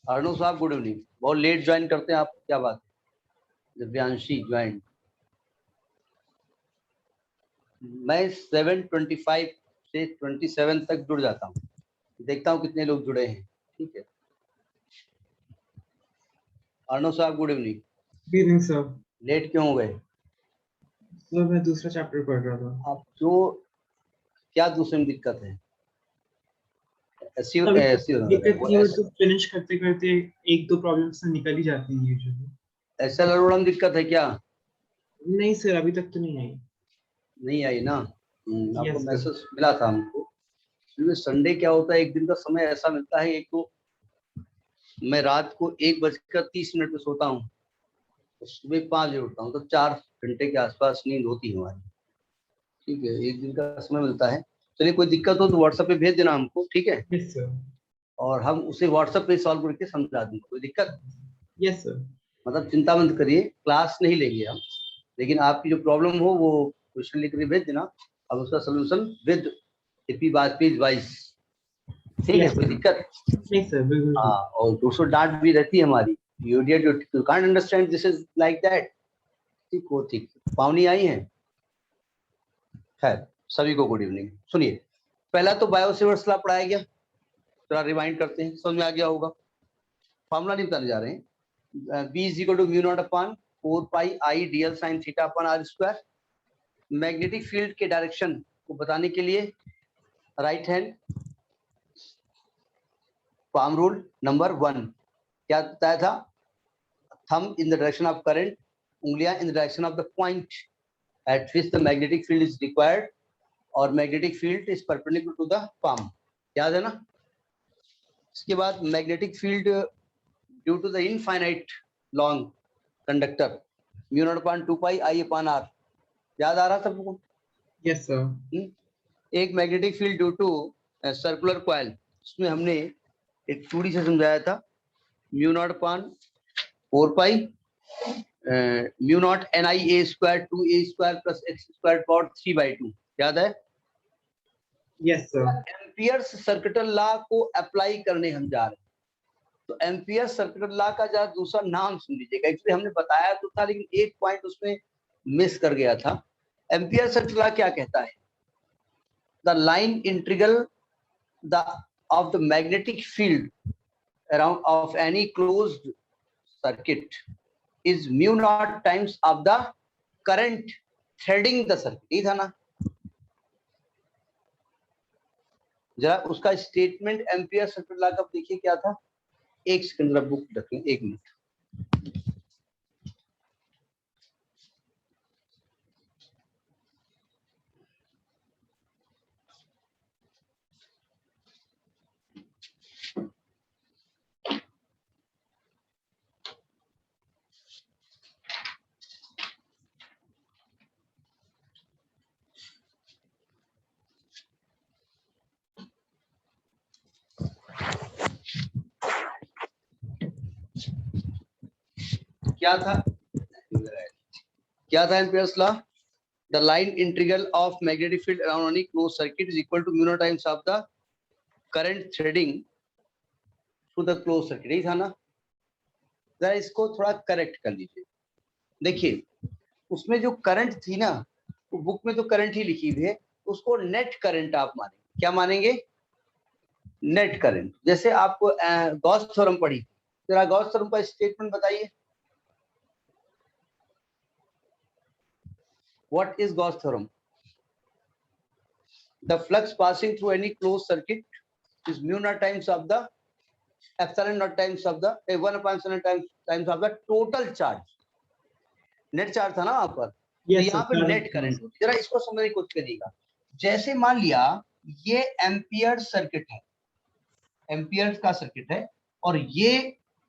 अर्णव साहब good evening. बहुत late join करते हैं आप, क्या बात है? दिव्यांशी ज्वाइन। मैं 7:25 से 27 तक जुड़ जाता हूँ, देखता हूँ कितने लोग जुड़े हैं। ठीक है अर्णव साहब good evening. Good evening sir. Late क्यों हो गए? सर मैं दूसरा चैप्टर पढ़ रहा था। आप जो क्या दूसरे में दिक्कत है? दिक्कत ये हो तो फिनिश करते करते एक दो प्रॉब्लम्स निकल ही जाती हैं यूजुअली। ऐसा लड़ोड़ा में दिक्कत है क्या? नहीं सर, अभी तक तो नहीं आई। नहीं आई ना? आपको यस सर। मैसेज मिला था हमको। क्योंकि संडे क्या होता है, एक दिन का समय ऐसा मिलता है, एक तो मैं रात को 1:30 पे सोता हूँ, तो सुबह 5 बजे उठता हूँ, तो 4 घंटे के आसपास नींद होती है हमारी। ठीक है, एक दिन का समय मिलता है। चलिए, कोई दिक्कत हो तो व्हाट्सएप पे भेज देना हमको, ठीक है? Yes sir. और हम उसे व्हाट्सएप पे सॉल्व करके समझा देंगे, कोई दिक्कत? Yes sir. मतलब चिंता मत करिए, क्लास नहीं लेंगे हम, लेकिन आपकी जो प्रॉब्लम हो वो क्वेश्चन लिख कर भेज देना, अब उसका solution with AP page wise. ठीक है, कोई दिक्कत? नहीं सर, बिल्कुल हाँ, ठीक। और 200 डांट भी रहती है हमारी। You can't understand this is like that. ठीक हो, ठीक। पावनी आई हैं? खैर, सभी को गुड इवनिंग। सुनिए, पहला तो बायोसेवर्ट्स लॉ पढ़ाया गया, थोड़ा रिवाइंड करते हैं, समझ में आ गया होगा। फॉर्मूला नहीं बताने जा रहे हैं। B is equal to mu naught upon 4 pi I dl sine theta upon r square. Magnetic field के डायरेक्शन को बताने के लिए right hand palm rule number 1 क्या बताया था? Thumb in the direction of current, उंगलियां in the direction of the point at which the magnetic field is required, और magnetic field is perpendicular to the palm. याद है ना? इसके बाद magnetic field due to the infinite long conductor mu naught upon 2 pi I upon r. याद आ रहा सबको? Yes sir. एक magnetic field due to circular coil, उसमें हमने एक चूड़ी से समझाया था, mu naught upon 4 pi mu naught N I a square 2 a square plus x square कॉट 3/2। याद है? Yes sir. Ampere's circuital law को अप्लाई करने हम जा रहे हैं, तो एम्पियर सर्किटल लॉ का जरा दूसरा नाम सुन लीजिएगा। एक्चुअली हमने बताया तो था, लेकिन एक पॉइंट उसमें मिस कर गया था। एम्पियर सर्किटल लॉ क्या कहता है? The line integral the of the magnetic field around of any closed circuit is mu naught times of the current threading the circuit। ये था ना? जरा उसका स्टेटमेंट एम्पियर सर्किट लॉ का देखिए क्या था। एक सेकंड जरा बुक रखें, 1 मिनट। क्या था? क्या था Ampere's law? The line integral of magnetic field around any closed circuit is equal to mu naught times of the current threading through the closed circuit. यही था ना? जरा इसको थोड़ा करेक्ट कर लीजिए। देखिए, उसमें जो करंट थी ना, वो बुक में तो करंट ही लिखी हुई है, उसको नेट करंट आप मानेंगे। क्या मानेंगे? Net current. जैसे आपको गॉस थ्योरम पढ़ी, जरा गॉस थ्योरम का स्टेटमेंट बताइए। What is Gauss theorem? The flux passing through any closed circuit is mu naught times of the epsilon not times of the 1/7 times of the total charge. Net charge था ना वहां पर, तो yes यहाँ पर net current sir. होती है। जरा इसको समझने की कोशिश करिएगा। जैसे मान लिया ये एम्पियर सर्किट है, एम्पियर का सर्किट है, और ये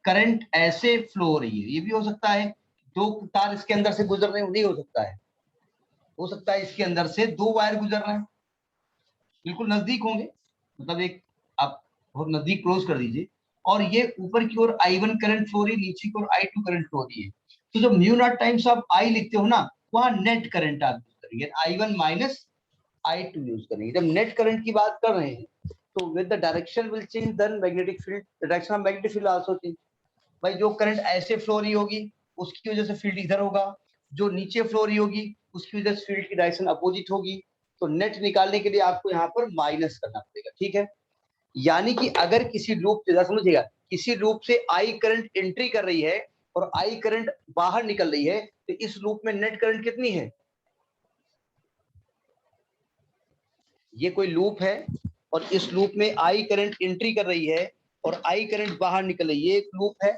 करंट ऐसे फ्लो हो रही है। ये भी हो सकता है दो तार इसके अंदर से गुजर रहे हो, नहीं हो सकता है? हो सकता है इसके अंदर से 2 वायर गुजर रहे हैं, बिल्कुल नजदीक होंगे, मतलब एक आप बहुत नजदीक क्लोज कर दीजिए, और ये यूपर की ओर I1 करंट फ्लो रही है, नीचे की ओर I2 करंट फ्लो रही है। तो जब mu naught times of I लिखते हो ना, वहां नेट करंट आप यूज करेंगे, I1 माइनस I2 यूज करेंगे। जब नेट करंट की बात कर रहे हैं तो with the direction will change then magnetic field, direction of magnetic field also change. भाई जो करंट ऐसे फ्लो रही होगी उसकी वजह से फील्ड इधर होगा, जो नीचे फ्लो रही होगी उसकी वजह से फील्ड की डायरेक्शन अपोजिट होगी। तो नेट निकालने के लिए आपको यहाँ पर माइनस करना पड़ेगा, ठीक है। यानी कि अगर किसी लूप से, समझिएगा, किसी लूप से आई करंट एंट्री कर रही है और आई करंट बाहर निकल रही है, तो इस लूप में नेट करंट कितनी है? ये कोई लूप है और इस लूप में आई करंट एंट्री कर रही है और आई करंट बाहर निकल रही है। ये एक लूप है,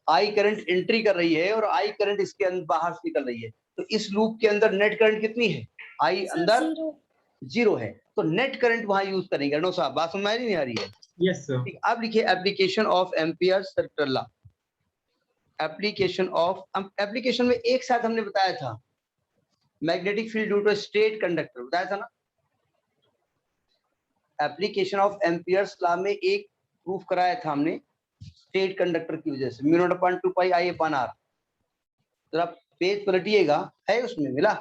आई करंट एंट्री कर रही है और आई करंट इसके अंदर बाहर से निकल रही है। तो इस लूप के अंदर नेट करंट कितनी है? आई अंदर 0 है, तो नेट करंट वहां यूज करेंगे। नो साहब, बात समझ में नहीं आ रही है? Yes sir. ठीक, अब लिखिए application of Ampere circuit law. Application of, application में एक साथ हमने बताया था magnetic field due to straight conductor, बताया था ना। एप्लीकेशन ऑफ एम्पियर्स लॉ में एक प्रूफ कराया था हमने स्ट्रेट कंडक्टर की वजह से, μ0/2 पाई I/r। जरा पेज पलटिएगा, है उसमें मिला?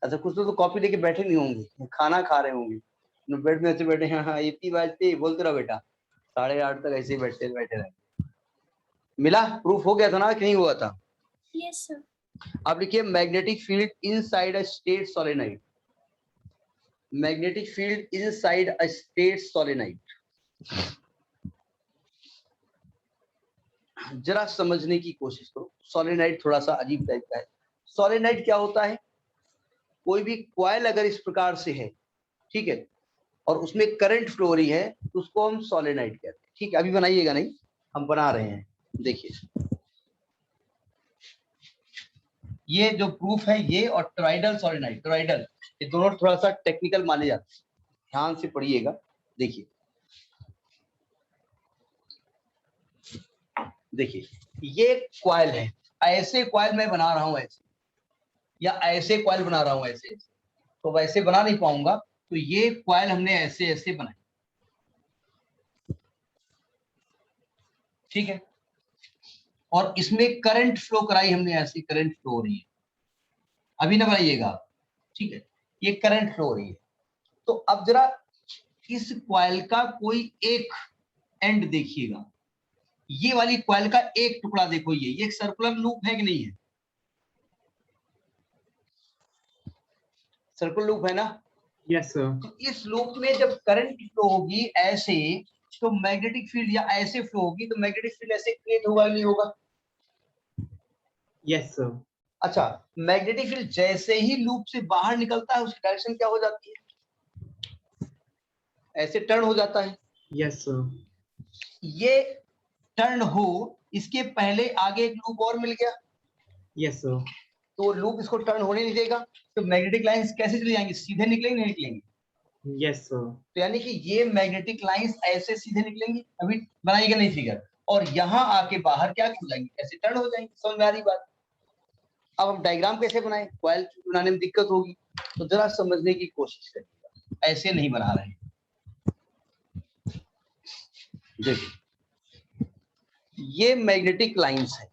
अच्छा, कुछ तो कॉपी लेके बैठे नहीं होंगे, खाना खा रहे होंगे, बेड में ऐसे बैठे हैं। हाँ, AP वाजपेयी बोलते रहो बेटा, 8:30 तक ऐसे ही बैठे रहे। मिला? प्रूफ हो गया था ना कि नहीं हुआ था? Yes sir. अब लिखिए magnetic field inside a state solenoid. Magnetic field inside a state solenoid. जरा समझने की कोशिश करो। सोलेनोइड थोड़ा सा अजीब टाइप का है। सोलेनोइड क्या होता है? कोई भी कॉइल अगर इस प्रकार से है, ठीक है, और उसमें करंट फ्लो रही है, तो उसको हम सोलेनोइड कहते हैं। ठीक है, अभी बनाइएगा नहीं, हम बना रहे हैं। देखिए ये जो प्रूफ है, ये और टॉरॉइडल सोलेनोइड, टॉरॉइडल, ये दोनों थोड़ा सा टेक्निकल माने जाते हैं, ध्यान से पढ़िएगा। देखिए देखिए, ये कॉइल है, ऐसे कॉइल मैं बना रहा हूं ऐसे, या ऐसे कॉइल बना रहा हूं ऐसे, तो वैसे बना नहीं पाऊंगा, तो ये कॉइल हमने ऐसे ऐसे बनाए, ठीक है, और इसमें करंट फ्लो कराई हमने, ऐसी करंट फ्लो हो रही है, अभी ना बनाइएगा, ठीक है, ये करंट फ्लो हो रही है। तो अब जरा इस कॉइल का कोई एक एंड देखिएगा, ये वाली कॉइल का एक टुकड़ा देखो, ये एक सर्कुलर लूप है कि नहीं है? सर्कुलर लूप है ना? Yes sir. तो इस लूप में जब करंट फ्लो होगी ऐसे, तो मैग्नेटिक फील्ड या ऐसे फ्लो होगी, तो मैग्नेटिक फील्ड ऐसे क्रिएट होगा नहीं होगा? Yes sir. अच्छा, मैग्नेटिक फील्ड जैसे ही लूप से बाहर निकलता है, उसकी डायरेक्शन क्या हो जाती है? ऐसे टर्न हो जाता है। Yes sir. ये टर्न हो, इसके पहले आगे एक लूप और मिल गया, यस सर। तो लूप इसको टर्न होने नहीं देगा, तो मैग्नेटिक लाइंस कैसे चली जाएंगी? सीधे निकलेंगे नहीं निकलेंगी? Yes sir. तो यानी कि ये मैग्नेटिक लाइंस ऐसे सीधे निकलेंगी, अभी बनाएगा नहीं फिगर, और यहाँ आके बाहर क्या हो जाएंगी? ऐसे टर्न हो जाएंगी। समझ में आ रही बात? अब हम डायग्राम कैसे बनाएं? कॉइल बनाने में दिक्कत होगी, तो जरा समझने की कोशिश करिएगा, ऐसे नहीं बना रहे हैं। देखिए ये मैग्नेटिक लाइंस है,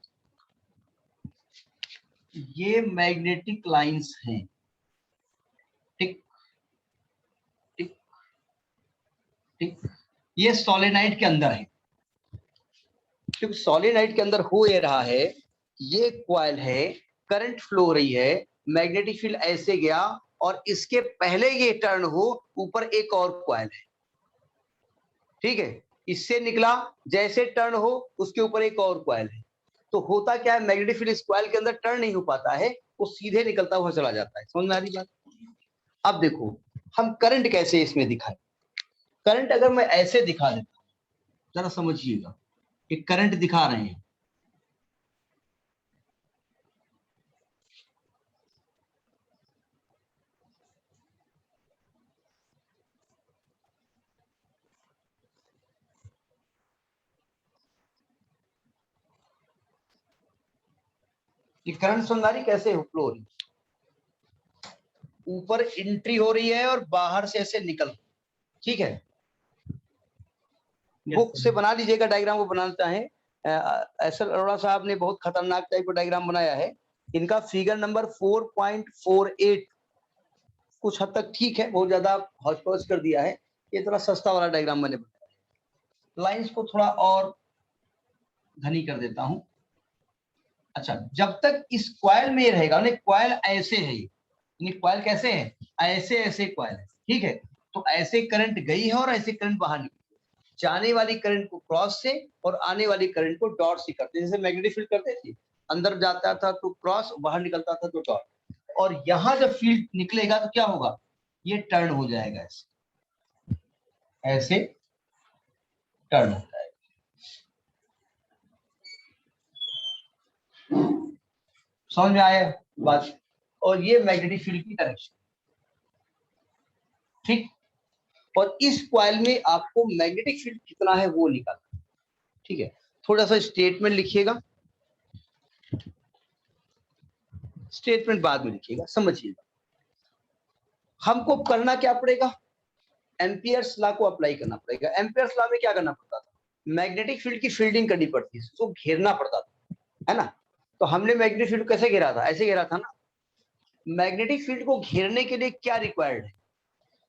ये मैग्नेटिक लाइंस हैं, ठीक ठीक ठीक, ये सोलेनोइड के अंदर है, क्योंकि सोलेनोइड के अंदर हो ये रहा है, ये कॉइल है, करंट फ्लो हो रही है, मैग्नेटिक फील्ड ऐसे गया, और इसके पहले ये टर्न हो, ऊपर एक और कॉइल है, ठीक है, इससे निकला, जैसे टर्न हो उसके ऊपर एक और कॉइल है। तो होता क्या है, मैग्नेटिक फील्ड इस कॉइल के अंदर टर्न नहीं हो पाता है, वो सीधे निकलता हुआ चला जाता है। समझ में आ रही बात? अब देखो हम करंट कैसे इसमें दिखाएं। करंट अगर मैं ऐसे दिखा देता हूं, जरा समझिएगा, एक करंट दिखा रहे हैं, ये करंट समझदारी कैसे फ्लो हो रही है, ऊपर एंट्री हो रही है और बाहर से ऐसे निकल, ठीक है। बुक से बना लीजिएगा डायग्राम, वो बनाना चाहे, एसएल अरोड़ा साहब ने बहुत खतरनाक टाइप का डायग्राम बनाया है, इनका फिगर नंबर 4.48, कुछ हद तक ठीक है, बहुत ज्यादा हौच पौच कर दिया है, ये थोड़ा सस्ता वाला डायग्राम मैंने बनाया है। लाइंस को थोड़ा और घनी कर देता हूं। अच्छा, जब तक इस कॉइल में रहेगा, कॉइल ऐसे है, ये कॉइल कैसे है, ऐसे ऐसे कॉइल है, ठीक है। तो ऐसे करंट गई है और ऐसे करंट बाहर निकली, जाने वाली करंट को क्रॉस से और आने वाली करंट को डॉट से करते, जैसे मैग्नेटिक फील्ड करते थे, अंदर जाता था तो क्रॉस, बाहर निकलता था तो डॉट। और यहां जब फील्ड निकलेगा तो क्या होगा, ये टर्न हो जाएगा, ऐसे टर्न हो जाएगा। समझ में आया बात? और ये मैग्नेटिक फील्ड की डायरेक्शन, ठीक। और इस कॉइल में आपको मैग्नेटिक फील्ड कितना है वो निकालना, ठीक है। थोड़ा सा स्टेटमेंट लिखिएगा, स्टेटमेंट बाद में लिखिएगा, समझिएगा। हमको करना क्या पड़ेगा, एम्पियर्स लॉ को अप्लाई करना पड़ेगा। एम्पियर्स लॉ में क्या करना पड़ता था, मैग्नेटिक फील्ड की फील्डिंग करनी पड़ती है, उसको घेरना पड़ता था, है ना। तो हमने मैग्नेटिक फील्ड कैसे घेरा था, ऐसे घेरा था ना। मैग्नेटिक फील्ड को घेरने के लिए क्या रिक्वायर्ड है,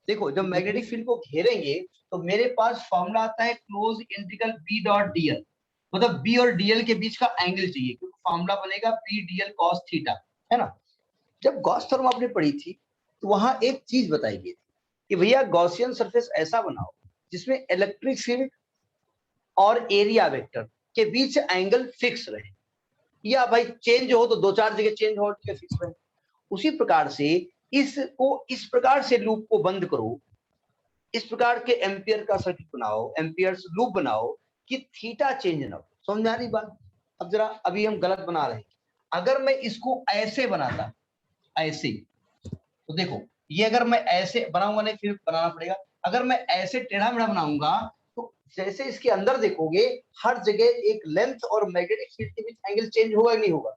देखो जब मैग्नेटिक फील्ड को घेरेंगे तो मेरे पास फॉर्मूला आता है close integral B dot DL, मतलब बी और डीएल के बीच का एंगल चाहिए, क्योंकि फॉर्मूला बनेगा बी डीएल कॉस थीटा, है ना। जब गॉस थ्योरम आपने पढ़ी थी तो वहां एक चीज बताई गई थी कि भैया गॉसियन सरफेस ऐसा बनाओ जिसमें इलेक्ट्रिक फील्ड और एरिया वेक्टर के बीच एंगल फिक्स रहे, या भाई चेंज हो तो दो चार जगह चेंज हो तो फिक्स रहे। उसी प्रकार से इसको इस प्रकार से लूप को बंद करो, इस प्रकार के एम्पियर का सर्किट बनाओ, एम्पियर्स लूप बनाओ कि थीटा चेंज ना हो। समझ आ रही बात? अब जरा अभी हम गलत बना रहे हैं, अगर मैं इसको ऐसे बनाता, ऐसे, तो देखो ये अगर मैं ऐसे बनाऊंगा, नहीं फिर बनाना पड़ेगा, अगर मैं ऐसे टेढ़ा मेढ़ा बनाऊंगा तो जैसे इसके अंदर देखोगे हर जगह एक लेंथ और मैग्नेटिक फील्ड के बीच एंगल चेंज होगा नहीं होगा।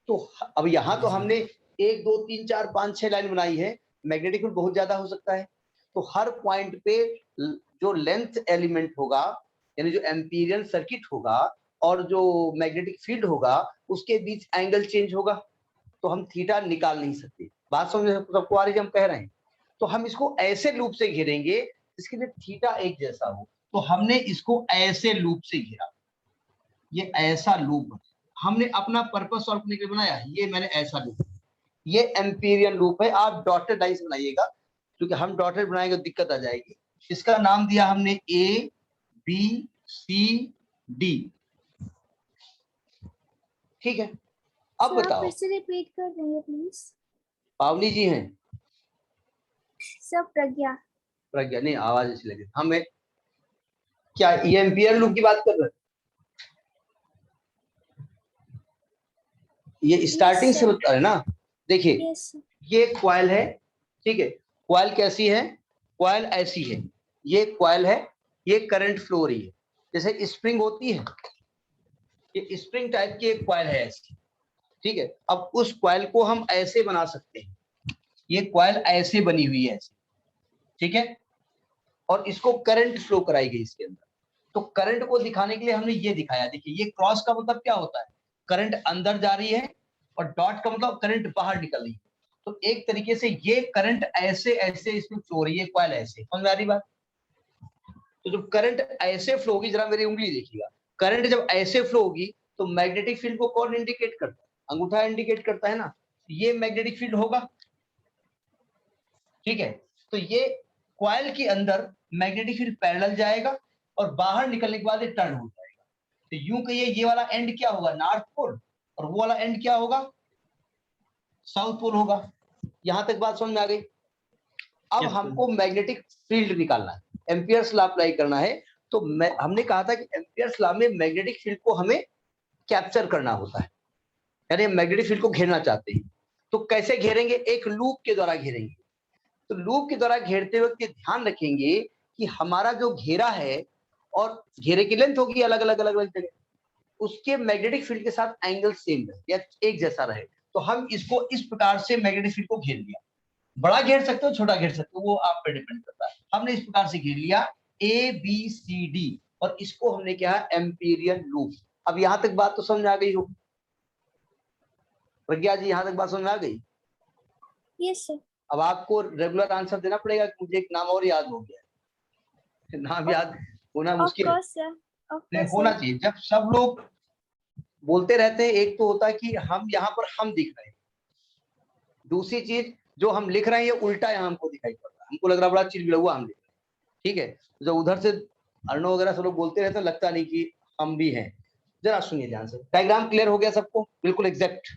तो अब यहां तो हमने 1 2 3 4 5 6 लाइन बनाई है, मैग्नेटिक फील्ड बहुत ज्यादा हो सकता है, तो हर पॉइंट पे जो लेंथ एलिमेंट होगा, यानी जो एम्पीरियन सर्किट होगा और जो मैग्नेटिक फील्ड होगा उसके बीच एंगल चेंज होगा, तो हम थीटा निकाल नहीं सकते। बात समझ सबको आ रही है हम कह रहे हैं। तो हम इसको ऐसे लूप से घेरेंगे इसके लिए थीटा एक जैसा हो, तो हमने इसको ऐसे लूप से घेरा, ये ऐसा लूप हमने अपना पर्पस सॉल्व करने के लिए बनाया, ये मैंने ऐसा लूप, ये एम्पीरियन लूप है। आप डॉटेड लाइन बनाइएगा, क्योंकि हम डॉटेड बनाएंगे तो दिक्कत आ जाएगी। इसका नाम दिया हमने ए बी सी डी, ठीक है। अब बताओ, फिर से रिपीट कर देंगे प्लीज। पावनी जी हैं? सर प्रज्ञा। प्रज्ञा नहीं, आवाज ऐसी लगी हमें। क्या ये एम्पियर लूप की बात कर रहे हैं? ये स्टार्टिंग से बता रहे ना। देखिए ये कॉइल है, ठीक है। कॉइल कैसी है, कॉइल ऐसी है, ये कॉइल है, ये करंट फ्लो हो रही है, जैसे स्प्रिंग होती है, ये स्प्रिंग टाइप की एक कॉइल है ऐसी, ठीक है। अब उस कॉइल को हम ऐसे बना सकते हैं, ये कॉइल ऐसे बनी हुई है ऐसे, ठीक है। और इसको करंट फ्लो कराई गई इसके अंदर, तो करंट को दिखाने के लिए हमने ये दिखाया। देखिए ये क्रॉस का मतलब क्या होता है, करंट अंदर जा रही है, और डॉट का मतलब करंट बाहर निकल रही है। तो एक तरीके से ये करंट ऐसे ऐसे इसमें फ्लो हो रही है, कॉइल ऐसे, समझ में आ रही बात? तो जब करंट ऐसे फ्लो होगी, जरा मेरी उंगली देखिएगा, करंट जब ऐसे फ्लो होगी तो मैग्नेटिक फील्ड को कौन इंडिकेट करता है, अंगूठा इंडिकेट करता है ना, ये मैग्नेटिक फील्ड होगा, ठीक है। तो ये कॉइल के अंदर मैग्नेटिक फील्ड पैरेलल जाएगा और बाहर निकलने के बाद ये टर्न हो जाएगा। तो यूं कहिए ये वाला एंड क्या होगा, नॉर्थ पोल, और वो वाला एंड क्या होगा, साउथ पोल होगा। यहां तक बात समझ में आ गई? अब हमको मैग्नेटिक फील्ड निकालना है, एम्पियर्स लॉ अप्लाई करना है। तो हमने कहा था कि एम्पियर्स लॉ में मैग्नेटिक फील्ड को हमें कैप्चर करना होता है, यानी मैग्नेटिक फील्ड को घेरना चाहते हैं। तो कैसे घेरेंगे, एक लूप के द्वारा घेरेंगे। तो लूप के द्वारा घेरते वक्त ध्यान रखेंगे कि हमारा जो घेरा है और घेरे की लेंथ होगी अलग अलग अलग अलग जगह, उसके मैग्नेटिक फील्ड के साथ एंगल सेम रहे या एक जैसा रहे। तो हम इसको इस प्रकार से मैग्नेटिक फील्ड को घेर लिया, बड़ा घेर सकते हो छोटा घेर सकते हो, वो आप पे डिपेंड करता है। हमने इस प्रकार से घेर लिया ए बी सी डी, और इसको हमने क्या है, एम्पीरियन लूप। अब यहां तक बात तो समझ आ गई हो प्रज्ञा जी, यहां तक बात समझ आ गई? Yes, sir. अब आपको रेगुलर आंसर देना पड़ेगा कि मुझे एक नाम और याद हो गया, नाम याद होना Of मुश्किल है। course, sir. Of नहीं, course, होना sir. चाहिए। जब सब लोग बोलते रहते हैं, एक तो होता है कि हम यहाँ पर हम दिख रहे हैं, दूसरी चीज जो हम लिख रहे हैं ये उल्टा यहाँ हमको दिखाई पड़ रहा है, हमको लग रहा बड़ा चिड़चिड़ा हुआ हम लिख रहे हैं, ठीक है। जब उधर से अर्णव वगैरह सब लोग बोलते रहते हैं, लगता नहीं कि हम भी हैं। जरा सुनिए ध्यान से, डायग्राम क्लियर हो गया सबको, बिल्कुल एग्जैक्ट।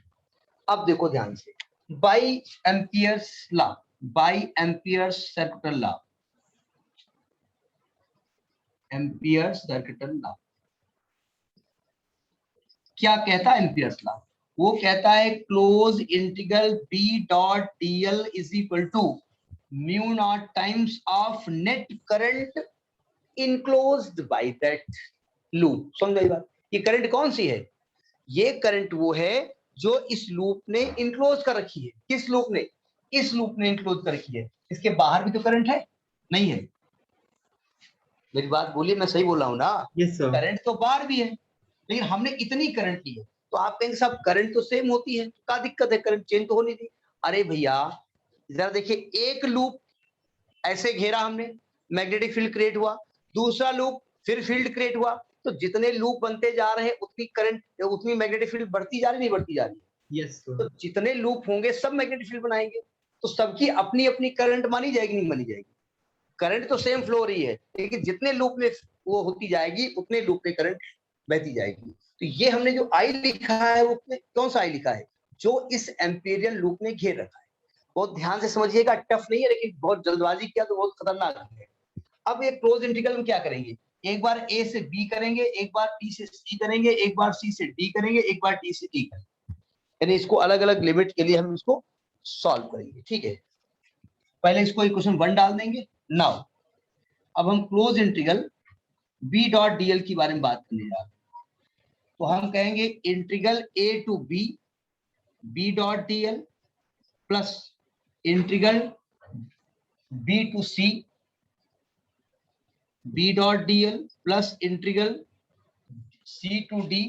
अब देखो ध्यान से, by Ampere's law, by Ampere's circuital law, Ampere's circuital law क्या कहता है? एम्पियर्स लॉ वो कहता है close integral B dot DL is equal to mu naught times of net current enclosed by that loop. समझ गई बात? ये करंट कौन सी है? ये करंट वो है जो इस लूप ने इनक्लोज कर रखी है। किस लूप ने? इस लूप ने इनक्लोज कर रखी है। इसके बाहर भी तो करंट है, नहीं है? मेरी बात बोलिए, मैं सही बोल रहा हूं ना? Yes sir. करंट तो बाहर भी है, लेकिन हमने इतनी करंट ली है। तो आप कहेंगे साहब करंट तो सेम होती है, क्या दिक्कत है? करंट चेंज तो होनी थी। अरे भैया जरा देखिए, एक लूप ऐसे घेरा हमने, मैग्नेटिक फील्ड क्रिएट हुआ, दूसरा लूप फिर फील्ड क्रिएट हुआ, तो जितने लूप बनते जा रहे हैं उतनी करंट, उतनी मैग्नेटिक फील्ड बढ़ती जा रही, नहीं बढ़ती जा रही? Yes sir. तो जितने लूप होंगे सब मैग्नेटिक फील्ड बनाएंगे, तो सबकी अपनी अपनी करंट मानी जाएगी, नहीं मानी जाएगी? करंट तो सेम फ्लो हो रही है, लेकिन जितने लूप में वो होती जाएगी उतने लूप में करंट बहती जाएगी। तो ये हमने जो आई लिखा है वो कौन सा आई लिखा है? जो इस एम्पीरियल लूप ने घेर रखा है। बहुत ध्यान से समझिएगा, टफ नहीं है, लेकिन बहुत जल्दबाजी किया तो बहुत खतरनाक है। अब ये क्लोज इंटीग्रल में क्या करेंगे? एक बार ए से बी करेंगे, एक बार टी से सी करेंगे, एक बार सी से डी करेंगे, एक बार टी से ई करेंगे, यानी इसको अलग अलग लिमिट के लिए हम इसको सॉल्व करेंगे, ठीक है। पहले इसको इक्वेशन 1 डाल देंगे। नाउ अब हम close integral B dot DL की बारे में बात करने जा रहे हैं। तो हम कहेंगे integral A to B, B dot DL plus integral B to C, B dot DL plus integral C to D,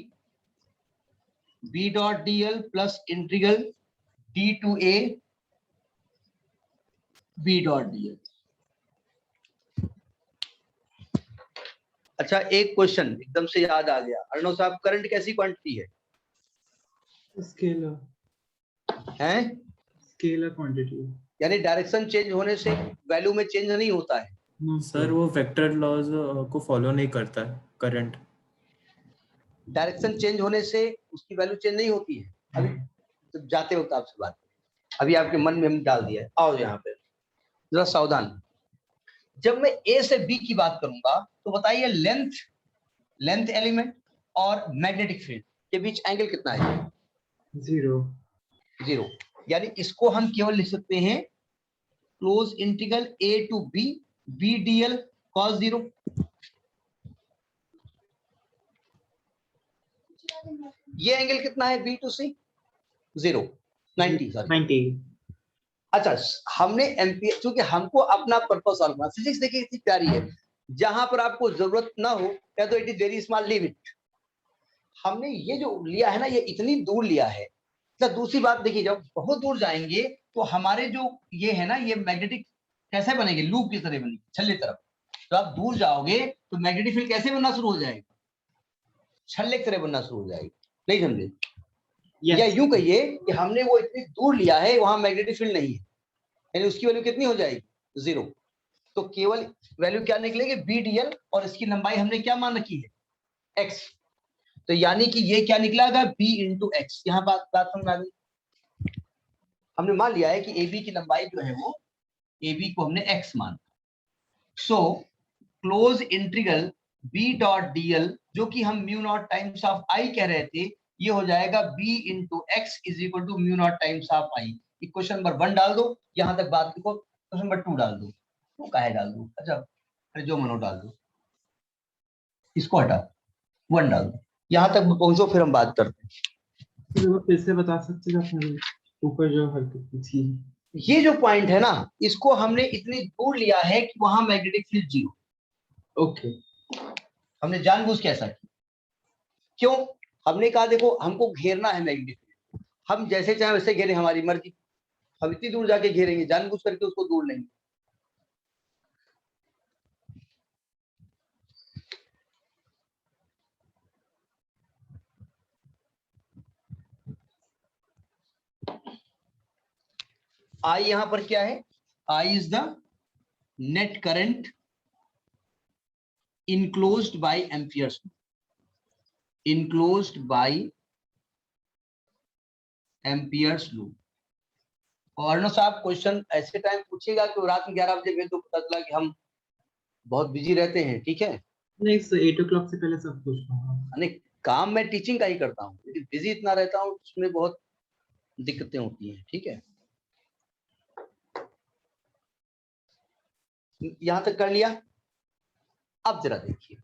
B dot DL plus integral D to A, B dot DL. अच्छा, एक question एकदम से याद आ गया, अर्णव साहब, current कैसी quantity है? Scalar हैं? स्केलर क्वांटिटी, यानी डायरेक्शन चेंज होने से वैल्यू में चेंज नहीं होता है। सर वो वेक्टर लॉज को फॉलो नहीं करता है करंट। डायरेक्शन चेंज होने से उसकी वैल्यू चेंज नहीं होती है। अभी तो जाते वक्त आपसे बात, अभी आपके मन में हम डाल दिया है। आओ यहाँ पे जरा सावधान। जब मैं ए से बी की बात करूंगा तो बताइए लेंथ एलिमेंट और मैग्नेटिक फील्ड के बीच एंगल कितना है? 0। यानी इसको हम केवल लिख सकते हैं close integral A to B, B DL cos 0। ये एंगल कितना है बी टू सी? 90 सॉरी 90। अच्छा, हमने एम्पियर, क्योंकि हमको अपना पर्पस सॉल्व करना, फिजिक्स देखिए इतनी प्यारी है, जहां पर आपको जरूरत ना हो या तो it is very small limit. हमने ये जो लिया है ना, ये इतनी दूर लिया है। तो दूसरी बात देखिए, जब बहुत दूर जाएंगे तो हमारे जो ये है ना, ये मैग्नेटिक कैसे बनेंगे? लूप की तरह बनेंगे, छल्ले तरफ। तो आप दूर जाओगे तो मैग्नेटिक फील्ड कैसे बनना शुरू हो जाएगा? छल्ले की तरह बनना शुरू हो जाएगी, नहीं समझे? या यूं कहिए कि हमने वो इतनी दूर लिया है, वहां मैग्नेटिक फील्ड नहीं है, यानी उसकी वैल्यू कितनी हो जाएगी? 0। तो केवल वैल्यू क्या निकलेगी? बी डीएल, और इसकी लंबाई हमने क्या मान रखी है? x। तो यानी कि ये क्या निकलेगा? b into x. यहाँ बात समझ आ गई? हमने मान लिया है कि AB की लंबाई जो है वो, AB को हमने x मान। So close integral b dot DL, जो कि हम mu naught times of i कह रहे थे, ये हो जाएगा b into X is equal to mu naught times of i। Equation number 1 डाल दो, यहां तक बात लिखो। क्वेश्चन नंबर 2 डाल दो, वो काहे डाल दो? अच्छा, अरे जो मनो डाल दो, इसको हटा 1 डाल दो, यहां तक पहुंचो, फिर हम बात करते हैं। फिर से बता सकते हैं आपने ऊपर जो हरकत की थी? ये जो पॉइंट है ना, इसको हमने इतनी दूर लिया है कि वहां मैग्नेटिक फील्ड 0। ओके। हमने जानबूझ के ऐसा किया। क्यों? हमने कहा देखो हमको घेरना है मैग्नेटिक फील्ड, हम जैसे चाहे वैसे घेरे, हमारी मर्जी, हम इतनी दूर जाके घेरेंगे, जानबूझ करके उसको दूर लेंगे। आई यहां पर क्या है? I is the net current enclosed by ampere's, enclosed by ampere's loop. और अर्णव साहब क्वेश्चन ऐसे टाइम पूछेगा कि रात में 11 बजे भेज दो, पता चला कि हम बहुत बिजी रहते हैं, ठीक है? नहीं सर, 8 o'clock से पहले सब पूछ लूंगा। नहीं, काम मैं टीचिंग का ही करता हूँ, लेकिन बिजी इतना रहता हूँ, उसमें बहुत दिक्कतें होती हैं, ठीक है? यहां तक कर लिया। अब जरा देखिए,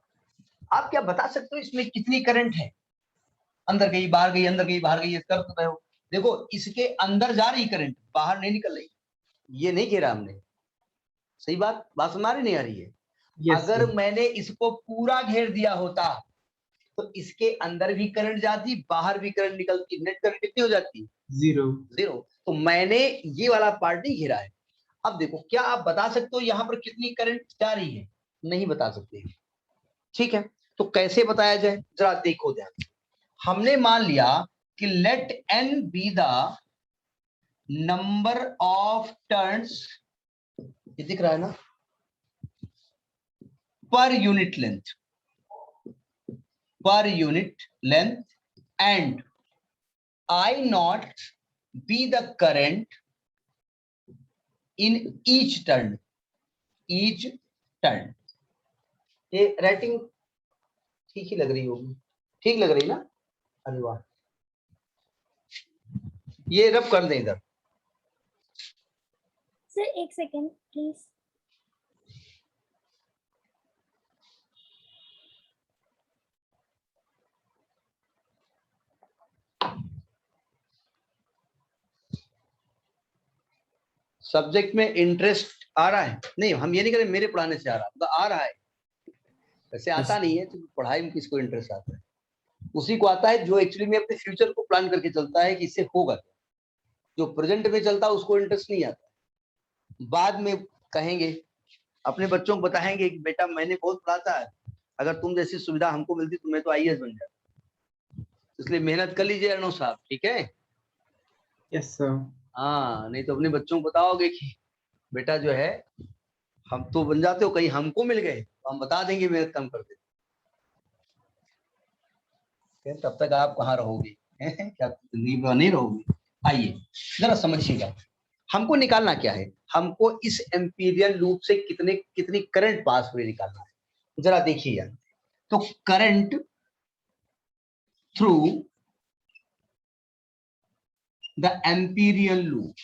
आप क्या बता सकते हो इसमें कितनी करंट है? अंदर गई बाहर गई, अंदर गई बाहर गई, ये कर सकते हो। देखो इसके अंदर जा रही करंट, बाहर नहीं निकल रही, ये नहीं घेरा हमने। सही बात समझ नहीं आ रही है? Yes, अगर sir. मैंने इसको पूरा घेर दिया होता तो इसके अंदर भी करंट जाती, बाहर भी करंट निकलती, नेट करंट कितनी हो जाती? 0. जीरो। तो मैंने ये वाला पार्ट नहीं घेरा है। अब देखो, क्या आप बता सकते हो यहाँ पर कितनी करंट जा रही है? नहीं बता सकते, ठीक है? तो कैसे बताया जाए, जरा देखो ध्यान से। हमने मान लिया कि let n be the number of turns, ये दिख रहा है ना, per unit length, per unit length, and I naught be the current in each turn, each turn। ये राइटिंग ठीक ही लग रही होगी, ठीक लग रही ना? अरे वाह, ये रब कर दें इधर। सर एक सेकेंड प्लीज। सब्जेक्ट में इंटरेस्ट आ रहा है? नहीं, हम ये नहीं करें मेरे पढ़ाने से आ रहा, मतलब आ रहा है, वैसे आता नहीं है, तो पढ़ाई में किसको इंटरेस्ट आता है? उसी को आता है जो एक्चुअली में अपने फ्यूचर को प्लान करके चलता है कि इससे होगा क्या। जो प्रेजेंट में चलता है उसको इंटरेस्ट नहीं आता। बाद में कहेंगे, अपने बच्चों को बताएंगे कि बेटा मैंने बहुत पढ़ा था, अगर तुम जैसी सुविधा हमको मिलती तो मैं तो आईएएस बन जाता। इसलिए मेहनत कर लीजिए अर्णव साहब, ठीक है? Yes, sir. हाँ, नहीं तो अपने बच्चों को बताओगे कि बेटा जो है हम तो बन जाते हो, कहीं हमको मिल गए तो हम बता देंगे मेहनत कम कर देते। तब तक आप कहाँ रहोगे? क्या जिंदगी में नहीं रहोगे? आइए जरा समझिएगा, हमको निकालना क्या है? हमको इस एम्पीरियल लूप से कितनी करंट पास हुई निकालना है। जरा देखिए, तो current through the Amperian loop,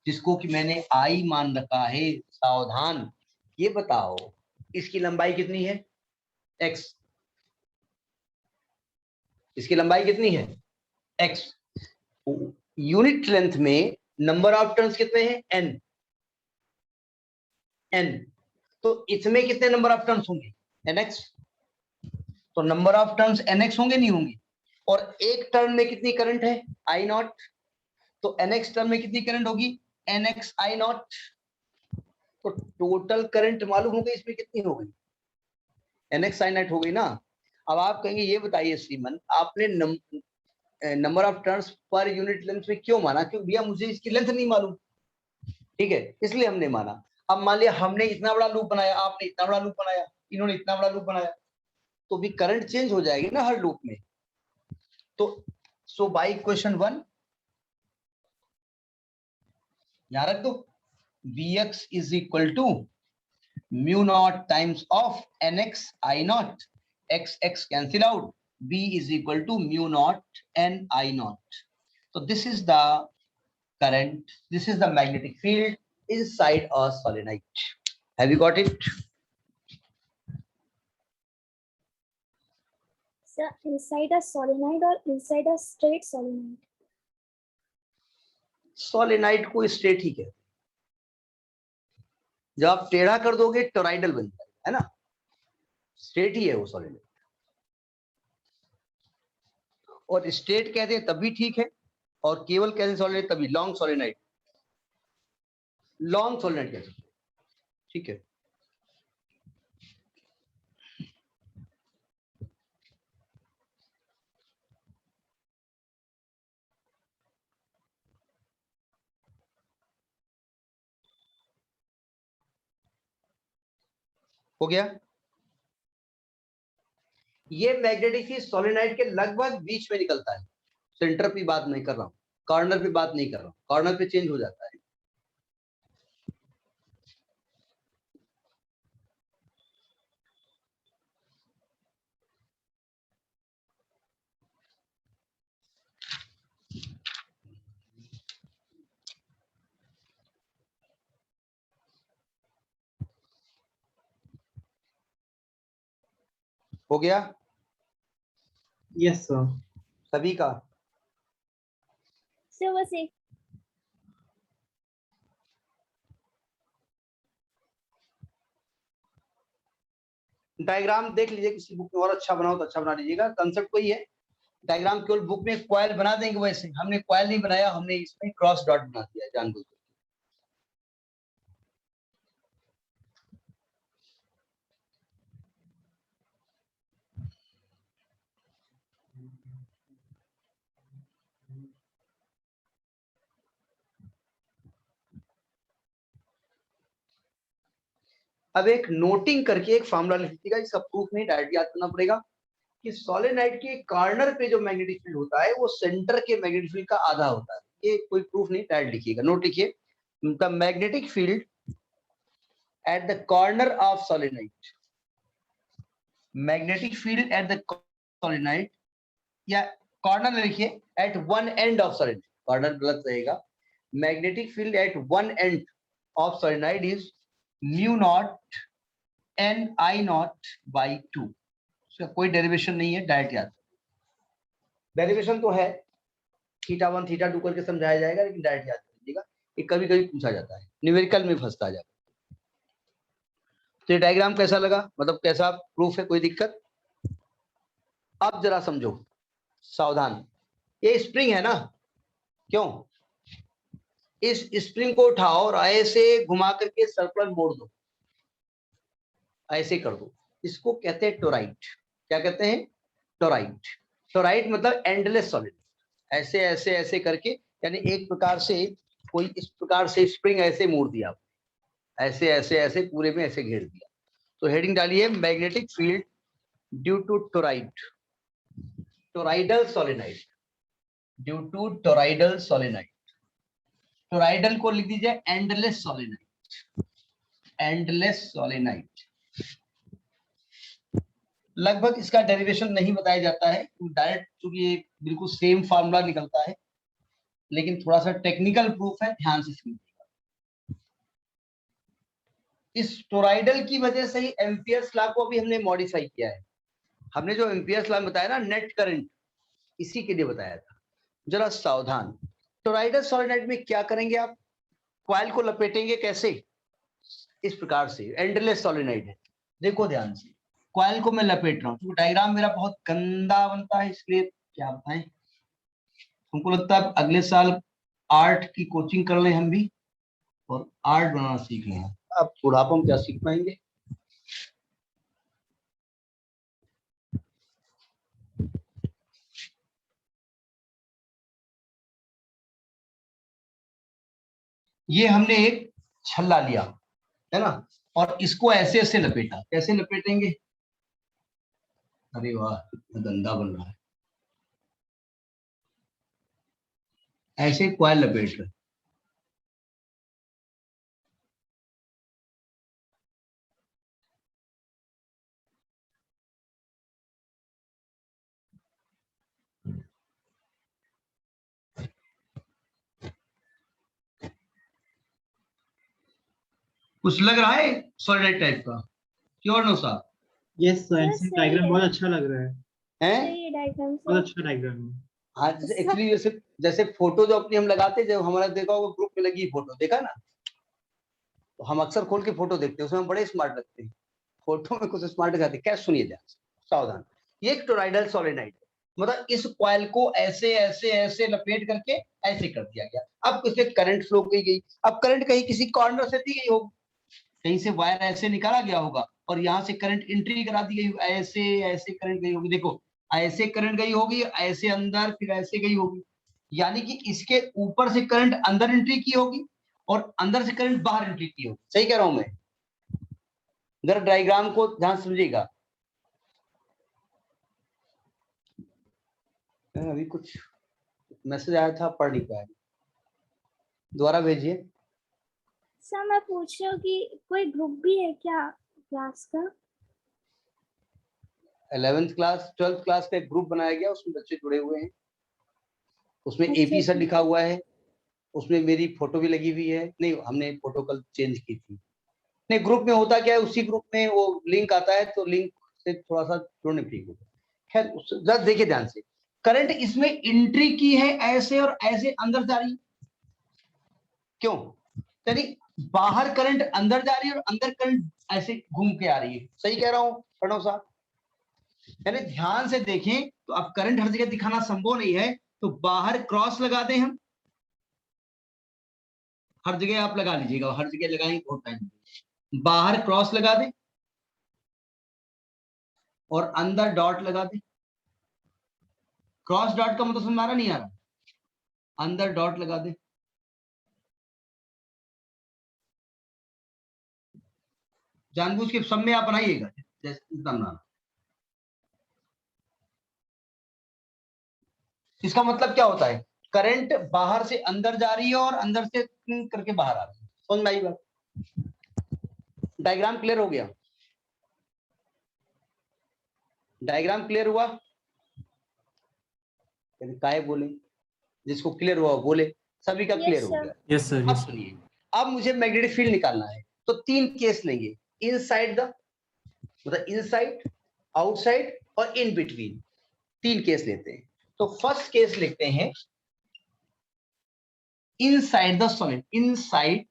जिसको कि मैंने आई मान रखा है, सावधान। ये बताओ इसकी लंबाई कितनी है? x। इसकी लंबाई कितनी है? x। यूनिट लेंथ में नंबर ऑफ टर्न्स कितने हैं? n। तो इसमें कितने नंबर ऑफ टर्न्स होंगे? nx। तो नंबर ऑफ टर्न्स nx होंगे नहीं होंगे? और एक टर्न में कितनी करंट है? I not. तो nx टर्न में कितनी करंट होगी? nx I not. तो टोटल करंट मालूम हो गई इसमें कितनी हो गई? nx I नॉट हो गई ना। अब आप कहेंगे ये बताइए श्रीमन, आपने number of turns per unit length में क्यों माना? क्योंकि भैया मुझे इसकी लेंथ नहीं मालूम, ठीक है, इसलिए हमने माना। अब मान लिया हमने इतना बड़ा लूप बनाया, आपने इतना बड़ा लूप बनाया, इन्होंने इतना बड़ा लूप बनाया, तो भी करंट चेंज हो जाएगी ना हर लूप में। तो सो बाय क्वेश्चन 1 यहां रख दो, Vx is equal to mu naught times of nx I naught, x cancel out, B is equal to mu naught n I naught. So this is the current, this is the magnetic field inside a solenoid. Have you got it? Sir, inside a solenoid or inside a straight solenoid? Solenoid को straight ही कहते हैं। जब आप टेढ़ा कर दोगे toroidal बन जाएगा, है ना? स्ट्रेट ही है वो सोलेनाइड। और स्ट्रेट कहते हैं तब भी ठीक है, और केवल कहते हैं सॉलिनाइड तभी, लॉन्ग सोलेनाइड, लॉन्ग सोलेनाइड कह सकते हैं, ठीक है। हो गया। ये मैग्नेटिक फील्ड सोलेनाइड के लगभग बीच में निकलता है, सेंटर पे बात नहीं कर रहा हूं, कॉर्नर पे बात नहीं कर रहा हूं, कॉर्नर पे चेंज हो जाता है। हो गया यस सर। सभी का? सर बस एक डायग्राम देख लीजिए, किसी बुक में और अच्छा बनाओ तो अच्छा बना लीजिएगा, कंसेप्ट वही है। डायग्राम केवल बुक में कॉइल बना देंगे, वैसे हमने कॉइल नहीं बनाया, हमने इसमें क्रॉस डॉट बना दिया जानबूझ के। अब एक नोटिंग करके एक फॉर्मूला लिख लीजिएगा, इसका प्रूफ नहीं, डायरेक्ट याद करना पड़ेगा कि सोलेनाइड के कॉर्नर पे जो मैग्नेटिक फील्ड होता है वो सेंटर के मैग्नेटिक फील्ड का आधा होता है। ये कोई प्रूफ नहीं, डायरेक्ट लिखिएगा, नोट लिखिए, the magnetic field at the corner of solenoid, magnetic field at the solenoid, या कॉर्नर लिखिए at one end of solenoid, corner गलत रहेगा, magnetic field at one end of solenoid is mu naught N I naught by 2। इसका कोई derivation नहीं है, direct याद। Derivation तो है, थीटा 1 थीटा 2 करके समझाया जाएगा, लेकिन डायरेक्ट याद कर लीजिएगा, ये कभी कभी पूछा जाता है, न्यूमेरिकल में फंसता जाता है। तो ये डायग्राम कैसा लगा, मतलब कैसा प्रूफ है, कोई दिक्कत? अब जरा समझो, सावधान, ये स्प्रिंग है ना, क्यों? इस स्प्रिंग को उठाओ और ऐसे घुमा करके सर्कुलर मोड़ दो, ऐसे कर दो, इसको कहते हैं टोराइड। क्या कहते हैं? टोराइड। टोराइड मतलब एंडलेस सॉलिड, ऐसे ऐसे ऐसे करके, यानी एक प्रकार से कोई इस प्रकार से स्प्रिंग ऐसे मोड़ दिया, ऐसे ऐसे ऐसे पूरे में ऐसे घेर दिया। तो हेडिंग डालिए, magnetic field due to toroid, toroidal solenoid, due to toroidal solenoid. Toroidal को लिख दीजिए एंडलेस सोलेनाइड, एंडलेस सोलेनाइड। लगभग इसका डेरिवेशन नहीं बताया जाता है, डायरेक्ट, क्योंकि ये बिल्कुल सेम फार्मूला निकलता है, लेकिन थोड़ा सा टेक्निकल प्रूफ है, ध्यान से सुनिएगा। इस टोराइडल की वजह से ही एम्पियर्स लॉ को अभी हमने मॉडिफाई किया है। हमने जो एम्पियर्स लॉ बताया ना, नेट करंट, इसी के लिए बताया था। जरा सावधान, टोराइडल सॉलिनाइड में क्या करेंगे आप? कॉइल को लपेटेंगे कैसे? इस प्रकार से, एंडलेस सॉलिनाइड है, देखो ध्यान से, कॉइल को मैं लपेट रहा हूँ, क्योंकि डायग्राम मेरा बहुत गंदा बनता है, इसलिए क्या बताएं, हमको लगता है अगले साल आर्ट की कोचिंग कर लें हम भी, और आर्ट बनाना सीख लें। अब बुढ़ापा में क्या सीख पाएंगे? ये हमने एक छल्ला लिया है ना, और इसको ऐसे ऐसे लपेटा, कैसे लपेटेंगे? अरे वाह, गंदा बन रहा है, ऐसे कॉइल लपेट रहे, कुछ लग रहा है सॉलिड टाइप का? क्यों नो साहब? यस सर, Yes, सही डायग्राम है। बहुत अच्छा लग रहा है, हैं? सही डायग्राम बहुत से अच्छा डायग्राम है। हाँ, एक्चुअली जैसे जैसे फोटो जो अपनी हम लगाते, जब हमारा देखा होगा ग्रुप में लगी फोटो, देखा ना, तो हम अक्सर खोल के फोटो देखते हैं, उसमें हम बड़े स्मार्ट लगते हैं, फोटो में कुछ स्मार्ट दिखाते हैं क्या? सुनिए ध्यान से, सावधान, ये एक टोराइडल सोलेनाइड है, मतलब इस कॉइल को ऐसे ऐसे ऐसे लपेट करके ऐसे कर दिया गया। अब इससे करंट फ्लो की गई। अब करंट कहीं किसी कॉर्नर से दी गई होगी, कहीं से वायर ऐसे निकाला गया होगा और यहाँ से करंट एंट्री करा दी गई, ऐसे ऐसे करंट गई होगी। देखो ऐसे करंट गई होगी, ऐसे अंदर, फिर ऐसे गई होगी, यानी कि इसके ऊपर से करंट अंदर एंट्री की होगी और अंदर से करंट बाहर एंट्री की होगी। सही कह रहा हूं मैं? जरा डायग्राम को ध्यान समझिएगा। अभी कुछ मैसेज आया था, पढ़ नहीं पाया, दोबारा भेजिए। सर मैं पूछ रही हूँ कि कोई ग्रुप भी है क्या क्लास का? 11th क्लास 12th क्लास का एक ग्रुप बनाया गया, उसमें बच्चे जुड़े हुए हैं। उसमें अच्छा, एपी सर लिखा हुआ है, उसमें मेरी फोटो भी लगी हुई है। नहीं, हमने फोटो कल चेंज की थी। नहीं, ग्रुप में होता क्या है, उसी ग्रुप में वो लिंक आता है, तो लिंक से थोड़ा सा जोड़ने ठीक होगा। खैर जरा देखिए ध्यान से, करंट इसमें एंट्री की है ऐसे और ऐसे अंदर जा रही है। क्यों? यानी बाहर करंट अंदर जा रही है और अंदर करंट ऐसे घूम के आ रही है। सही कह रहा हूं प्रणव साहब? यानी ध्यान से देखें तो अब करंट हर जगह दिखाना संभव नहीं है, तो बाहर क्रॉस लगा दें हम। हर जगह आप लगा लीजिएगा, हर जगह लगाएंगे बहुत टाइम। बाहर क्रॉस लगा दें और अंदर डॉट लगा दें। क्रॉस डॉट का मतलब समझ आ रहा नहीं आ रहा? अंदर डॉट लगा दें। जानबूझ के सब में आप बनाइएगा, जैसे बनाना। इसका मतलब क्या होता है, करंट बाहर से अंदर जा रही है और अंदर से करके बाहर आ रही है। समझ में आई बात? डायग्राम क्लियर हो गया? डायग्राम क्लियर हुआ? काहे बोले? जिसको क्लियर हुआ बोले। सभी का क्लियर हो गया? Yes sir. अब सुनिए, अब मुझे मैग्नेटिक फील्ड निकालना है, तो 3 केस लेंगे। इनसाइड द, मतलब इनसाइड, आउटसाइड और इन बिटवीन, 3 केस लेते हैं। तो फर्स्ट केस लिखते हैं inside the solid, inside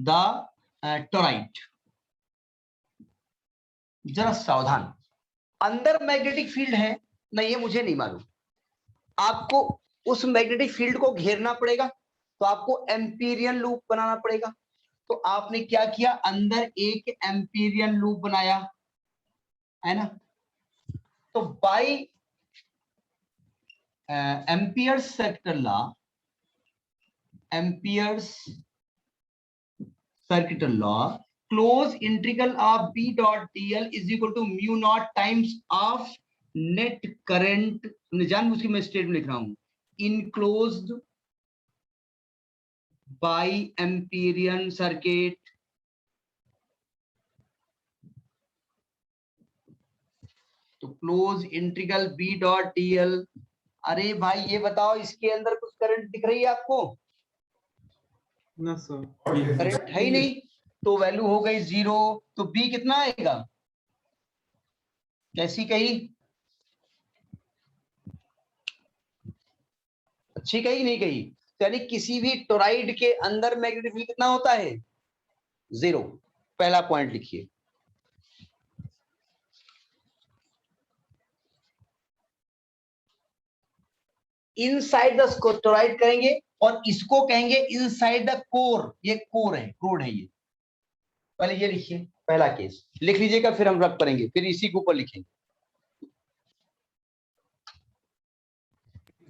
the toroid. जरा सावधान, अंदर मैग्नेटिक फील्ड है नहीं, ये मुझे नहीं मालूम। आपको उस मैग्नेटिक फील्ड को घेरना पड़ेगा, तो आपको एम्पीरियन लूप बनाना पड़ेगा। तो आपने क्या किया, अंदर एक एम्पीरियन लूप बनाया, है ना? तो by Ampere's circuit law, Ampere's circuit law, close integral of B dot dl is equal to mu naught times of net current. जानबूझ के मैं स्टेटमेंट लिख रहा हूं, इनक्लोज्ड बाय एम्पीरियन सर्किट। तो close integral B dot dl। अरे भाई ये बताओ, इसके अंदर कुछ करंट दिख रही है आपको? ना सर। करंट है ही नहीं, तो वैल्यू हो गई 0। तो B कितना आएगा? कैसी कही? अच्छी कही नहीं कही? तो यानी किसी भी टोराइड के अंदर मैग्नेटिक फील्ड कितना होता है? 0। पहला पॉइंट लिखिए। इनसाइड द टोराइड करेंगे और इसको कहेंगे इनसाइड द कोर। ये कोर है, कोर है ये। पहले ये लिखिए, पहला केस लिख लीजिएगा, फिर हम रब करेंगे, फिर इसी के ऊपर लिखेंगे।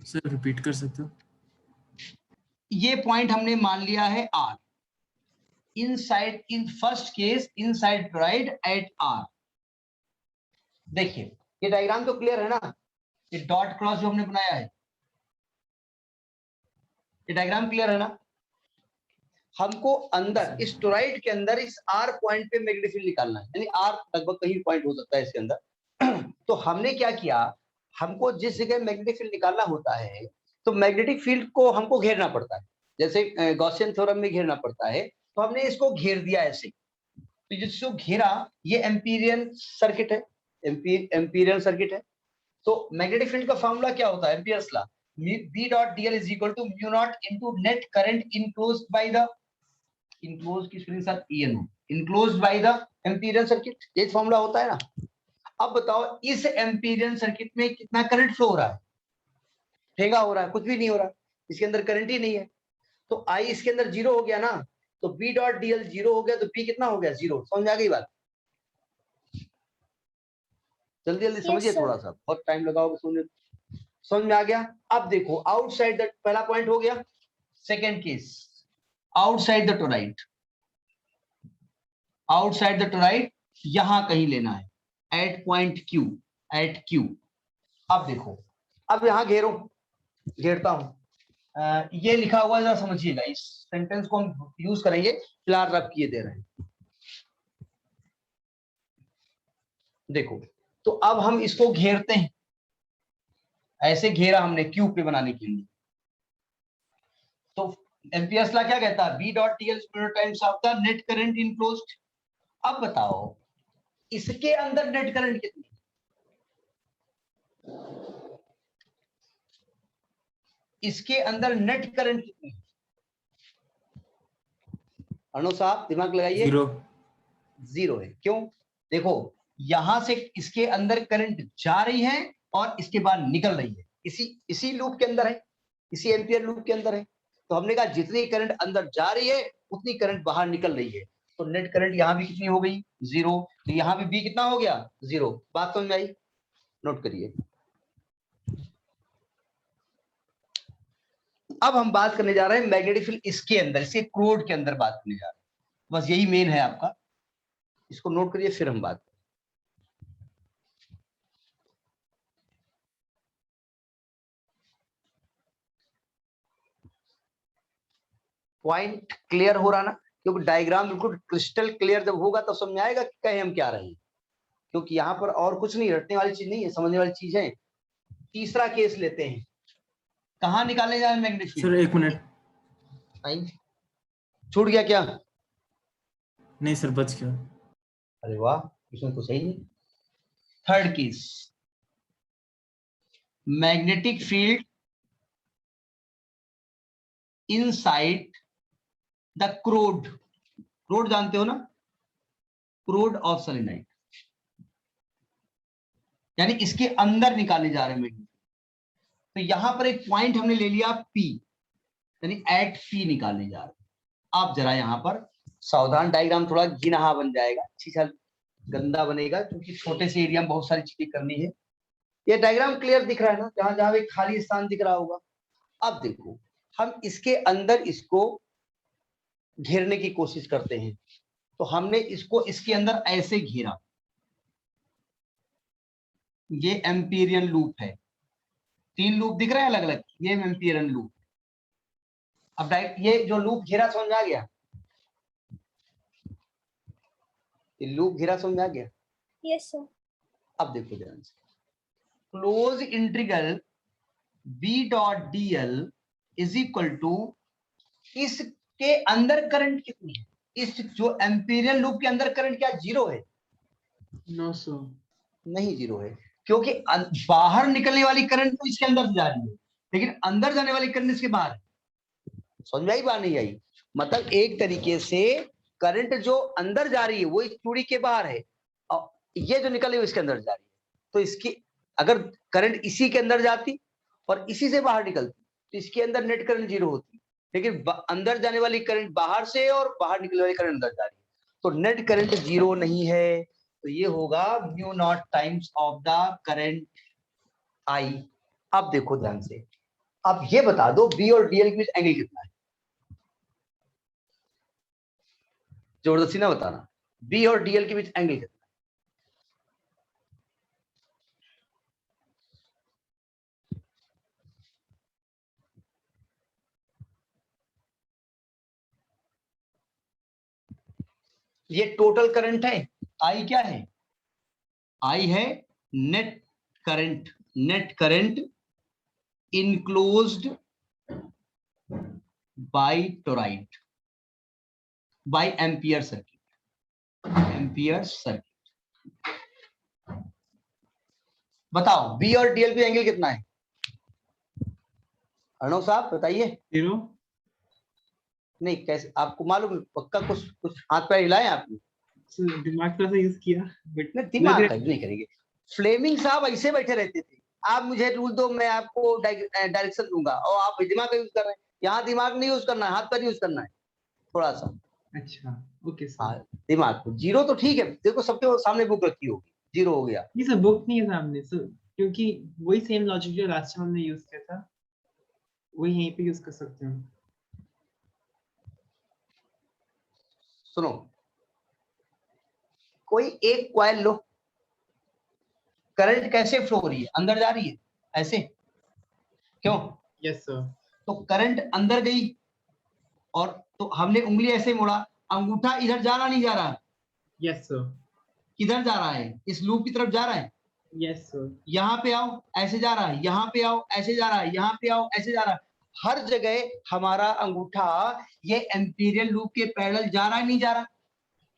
सर रिपीट कर सकते हो? ये पॉइंट हमने मान लिया है R। Inside, in first case inside toroid at R। देखिए ये डायग्राम तो क्लियर है ना? ये डॉट क्रॉस जो हमने बनाया है, ये डायग्राम क्लियर है ना? हमको अंदर इस टोराइड के अंदर इस R पॉइंट पे मैग्नेटिक फील्ड निकालना है, यानी R लगभग कहीं पॉइंट हो सकता है इसके अंदर। तो हमने क्या किया, हमको जिस जगह मैग्नेटिक फील्ड निकालना होता है, तो मैग्नेटिक फील्ड को हमको घेरना पड़ता है, जैसे गॉसियन थ्योरम में घेरना पड़ता है। तो हमने इसको घेर दिया ऐसे। तो जिसको घेरा, ये एम्पीरियन सर्किट है, एम्पीरियन सर्किट है। तो मैग्नेटिक फील्ड का फॉर्मूला क्या होता है? Amperes law, B dot dl is equal to mu naught into net current enclosed by the, enclose की spelling sir EN, enclosed by the amperian circuit. ये formula होता है ना। अब बताओ इस एम्पीरियन सर्किट में कितना करंट फ्लो हो रहा है? ठेंगा हो रहा है, कुछ भी नहीं हो रहा, इसके अंदर करंट ही नहीं है। तो आई इसके अंदर जीरो हो गया ना, तो बी डॉट डीएल जीरो हो गया, तो बी कितना हो गया? जीरो। समझ आ गई बात? जल्दी जल्दी समझिए, थोड़ा सा, बहुत टाइम लगाओगे सुनने। समझ में आ गया? अब देखो आउटसाइड द, पहला पॉइंट हो गया। Second case, outside the toroid, outside the toroid यहां कहीं लेना है, at point Q, at Q. अब देखो, अब यहां घेरो, घेरता हूं। ये लिखा हुआ जरा समझिएगा, इस सेंटेंस को हम यूज करेंगे, फिलहाल रब किए दे रहे हैं। देखो, तो अब हम इसको घेरते हैं, ऐसे घेरा हमने क्यू पे बनाने के लिए। तो एम्पियर्स लॉ क्या कहता है? B dot DL times of the net current enclosed. अब बताओ इसके अंदर नेट करंट कितनी? इसके अंदर नेट करंट कितनी? अर्णव साहब दिमाग लगाइए। 0। जीरो है। क्यों? देखो यहां से इसके अंदर करंट जा रही है और इसके बाद निकल रही है, इसी लूप के अंदर है, इसी एम्पियर लूप के अंदर है। तो हमने कहा जितनी करंट अंदर जा रही है उतनी करंट बाहर निकल रही है, तो नेट करंट यहां भी कितनी हो गई? जीरो। तो यहां भी बी कितना हो गया? जीरो। बात समझ में आई? नोट करिए। अब हम बात करने जा रहे हैं मैग्नेटिक फील्ड इसके अंदर, इसके क्रोड के अंदर बात करने जा रहे हैं। बस यही मेन है आपका, इसको नोट करिए, फिर हम बात करें। पॉइंट क्लियर हो रहा ना? क्योंकि डायग्राम बिल्कुल क्रिस्टल क्लियर जब होगा तब समझ में आएगा कि कहे हम क्या रहे हैं। क्योंकि यहाँ पर और कुछ नहीं, रटने वाली चीज नहीं है, समझने वाली चीज है। तीसरा केस लेते हैं, कहाँ निकालने जा रहे हैं मैग्नेटिक फील्ड? Sir 1 minute. छूट गया क्या? नहीं सर, बच गया। अरे वाह, इसमें तो सही है। Third case, magnetic field inside the क्रोड। क्रोड जानते हो ना? क्रोड ऑफ सोलेनोइड, यानी इसके अंदर निकाले जा रहे हैं मैग्नेटिक। तो यहां पर एक पॉइंट हमने ले लिया P, यानी एट P निकालने जा रहे हैं। आप जरा यहां पर सावधान, डायग्राम थोड़ा गिनहा बन जाएगा, अच्छी साल गंदा बनेगा, क्योंकि छोटे से एरिया में बहुत सारी चीजें करनी है। ये डायग्राम क्लियर दिख रहा है ना? जहां जहां एक खाली स्थान दिख रहा होगा। अब देखो, हम इसके अंदर इसको घेरने की कोशिश करते हैं। तो हमने इसको इसके अंदर ऐसे घेरा, ये एम्पीरियन लूप है, 3 लूप दिख रहे हैं अलग अलग, ये एम्पीरियन लूप। अब ये जो लूप घेरा समझ में आ गया? ये लूप घेरा समझ में आ गया? Yes sir. अब देखो ध्यान से, close integral B dot DL is equal to, इसके अंदर करंट कितनी है? इस जो एम्पीरियन लूप के अंदर करंट क्या जीरो है? नो सर, नहीं जीरो है, क्योंकि बाहर निकलने वाली करंट तो इसके अंदर जा रही है, लेकिन अंदर जाने वाली करंट इसके बाहर है। समझ में आई बात नहीं आई? मतलब एक तरीके से करंट जो अंदर जा रही है वो इस चूड़ी के बाहर है, और ये जो निकल रही है इसके अंदर जा रही है। तो इसकी अगर करंट इसी के अंदर जाती और इसी से बाहर निकलती तो इसके अंदर नेट करंट जीरो होती, लेकिन अंदर जाने वाली करंट बाहर से और बाहर निकलने वाली करंट अंदर जा रही है, तो नेट करंट जीरो नहीं है। तो ये होगा mu naught times of the current I. अब देखो ध्यान से, अब ये बता दो बी और डीएल के बीच एंगल कितना है? जबरदस्ती ना बताना, बी और डीएल के बीच एंगल कितना? ये टोटल करंट है, आई क्या है? आई है net current, net current enclosed by toroid, by Ampere circuit, Ampere circuit. बताओ बी और डीएल पे एंगल कितना है? अर्णव साहब बताइए। 0। नहीं कैसे आपको मालूम? पक्का कुछ हाथ पैर हिलाए आपने? दिमाग थोड़ा सा यूज किया, बट नहीं दिमाग का नहीं करेंगे। फ्लेमिंग साहब ऐसे बैठे रहते थे, आप मुझे रूल दो, मैं आपको डायरेक्शन दूंगा, और आप दिमाग का यूज कर रहे हैं। यहाँ दिमाग नहीं यूज करना है, हाथ का यूज करना है थोड़ा सा। अच्छा ओके हाँ, सर। दिमाग को। जीरो तो ठीक है, देखो सबके सामने बुक रखी होगी, जीरो हो गया। ये सर बुक नहीं है सामने सर, क्योंकि वही सेम लॉजिक जो लास्ट टाइम हमने यूज किया था वही यहीं पे यूज कर सकते हैं। सुनो, कोई एक कॉइल लो, करंट कैसे फ्लो हो रही है, अंदर जा रही है ऐसे, क्यों? Yes sir. तो करंट अंदर गई, और तो हमने उंगली ऐसे मोड़ा, अंगूठा इधर जा रहा नहीं जा रहा? Yes sir. किधर जा रहा है? इस लूप की तरफ जा रहा है। Yes sir. यहाँ पे आओ, ऐसे जा रहा है, यहाँ पे आओ ऐसे जा रहा है, यहाँ पे आओ ऐसे जा रहा है। हर जगह हमारा अंगूठा ये एम्पीरियल लूप के पैरेलल जा रहा है नहीं जा रहा?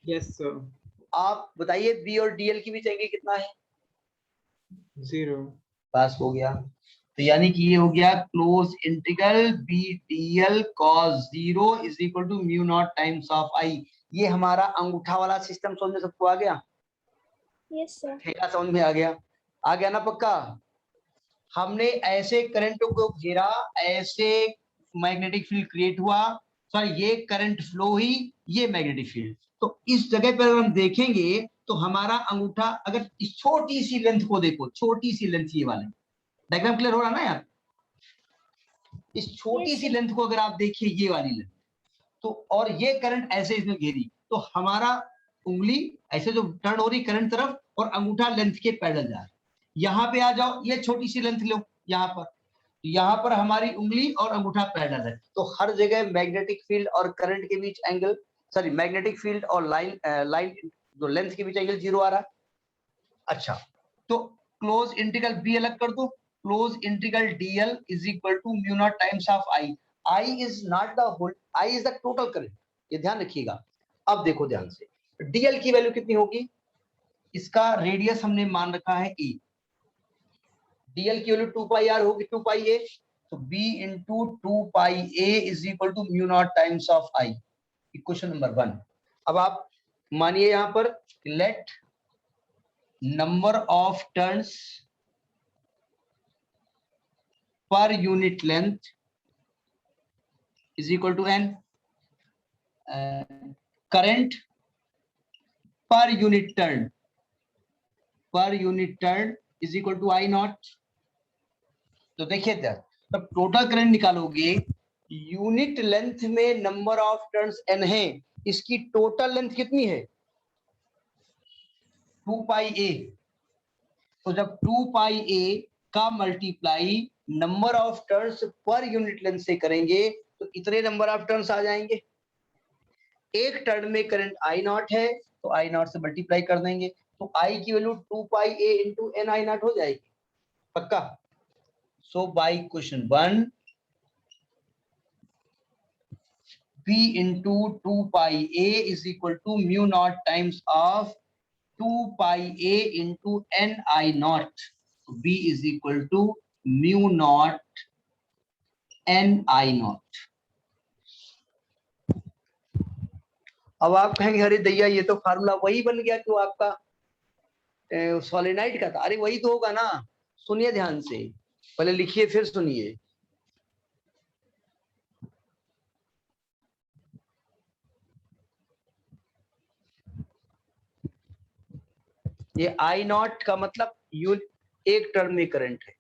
Yes sir. आप बताइए बी और डीएल की बीच एंगल कितना है? 0। पास हो गया। तो यानी कि ये हो गया close integral B dl cos 0 is equal to mu naught times of I. ये हमारा अंगूठा वाला सिस्टम समझ में सबको आ गया? Yes sir. ठेका समझ में आ गया ना पक्का? हमने ऐसे करंटों को घेरा, ऐसे मैग्नेटिक फील्ड क्रिएट हुआ, सॉरी ये करंट फ्लो हुई, ये मैग्नेटिक फील्ड। तो इस जगह पर अगर हम देखेंगे तो हमारा अंगूठा, अगर इस छोटी सी लेंथ को देखो, छोटी सी लेंथ, ये वाले डायग्राम क्लियर हो रहा ना यार? इस छोटी Yes, सी sir. लेंथ को अगर आप देखिए, ये वाली लेंथ, तो और ये करंट ऐसे इसमें घेरी, तो हमारा उंगली ऐसे जो टर्न हो रही करंट तरफ, और अंगूठा लेंथ के पैरेलल जा रहा है। यहाँ पे आ जाओ, ये छोटी सी लेंथ लो यहाँ पर हमारी उंगली और अंगूठा पैरेलल है, तो हर जगह मैग्नेटिक फील्ड और करंट के बीच एंगल, सॉरी मैग्नेटिक फील्ड और लाइन जो लेंथ के बीच एंगल 0 आ रहा है। अच्छा, तो क्लोज इंटीग्रल बी अलग कर दो, close integral DL is equal to mu naught times of I. I is not the whole, I is the total current, ये ध्यान रखिएगा। अब देखो ध्यान से, डीएल की वैल्यू कितनी होगी? इसका रेडियस हमने मान रखा है ई, डीएल की वैल्यू 2 पाई आर होगी, 2 पाई ए, तो B into 2 pi A is equal to mu naught times of I. Equation number 1। अब आप मानिए यहां पर let number of turns per unit length is equal to n, current per unit turn is equal to I naught। तो देखिए तब total current निकालोगे, unit length में नंबर ऑफ टर्न्स n है, इसकी टोटल लेंथ कितनी है? 2 पाई a। तो जब 2 पाई a का multiply number of turns per unit length से करेंगे तो इतने नंबर ऑफ टर्न्स आ जाएंगे। एक टर्न में करंट आई नॉट है, तो आई नॉट से मल्टीप्लाई कर देंगे, तो आई की value 2 pi a into N I naught हो जाएगी, पक्का? So by question 1, B into 2 pi A is equal to mu naught times of 2 pi a into N I naught, B is equal to mu naught N I naught. अब आप कहेंगे अरे दैया ये तो फार्मूला वही बन गया जो आपका सोलेनाइड का था। अरे वही तो होगा ना, सुनिए ध्यान से, पहले लिखिए फिर सुनिए। ये आई नॉट का मतलब एक टर्न में करंट है।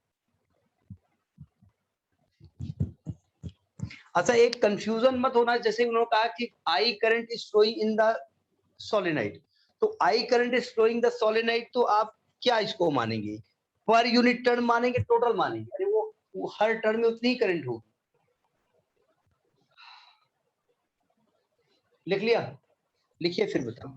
अच्छा, एक कंफ्यूजन मत होना, जैसे उन्होंने कहा कि I current is flowing in the solenoid, तो I current is flowing the solenoid, तो आप क्या इसको मानेंगे? पर यूनिट टर्न मानेंगे, टोटल मानेंगे? अरे वो हर टर्न में उतनी ही करंट होगी। लिख लिया? लिखिए फिर बताओ।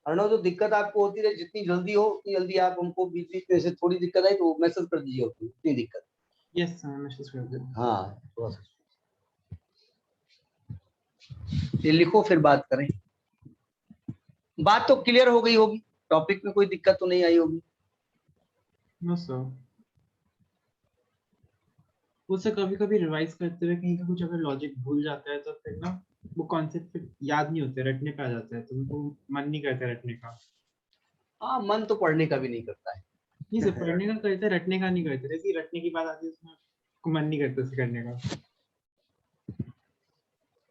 अर्णव, जो दिक्कत आपको होती है, जितनी जल्दी हो उतनी जल्दी आप हमको बीच बीच में से थोड़ी दिक्कत आई तो मैसेज कर दीजिए, उतनी दिक्कत। यस सर, मैसेज कर दे। हाँ, थोड़ा सा ये लिखो फिर बात करें। बात तो क्लियर हो गई होगी, टॉपिक में कोई दिक्कत तो नहीं आई होगी। नो सर, उससे कभी कभी रिवाइज करते हुए कहीं का कुछ अगर लॉजिक भूल जाता है तो फिर ना वो कॉन्सेप्ट फिर याद नहीं होते, रटने पे आ जाता है, तो उनको मन नहीं करता रटने का। हाँ, मन तो पढ़ने का भी नहीं करता है। नहीं सर, पढ़ने का करते हैं, रटने का नहीं करते। जैसे रटने की बात आती है उसमें को मन नहीं करता उसे करने का।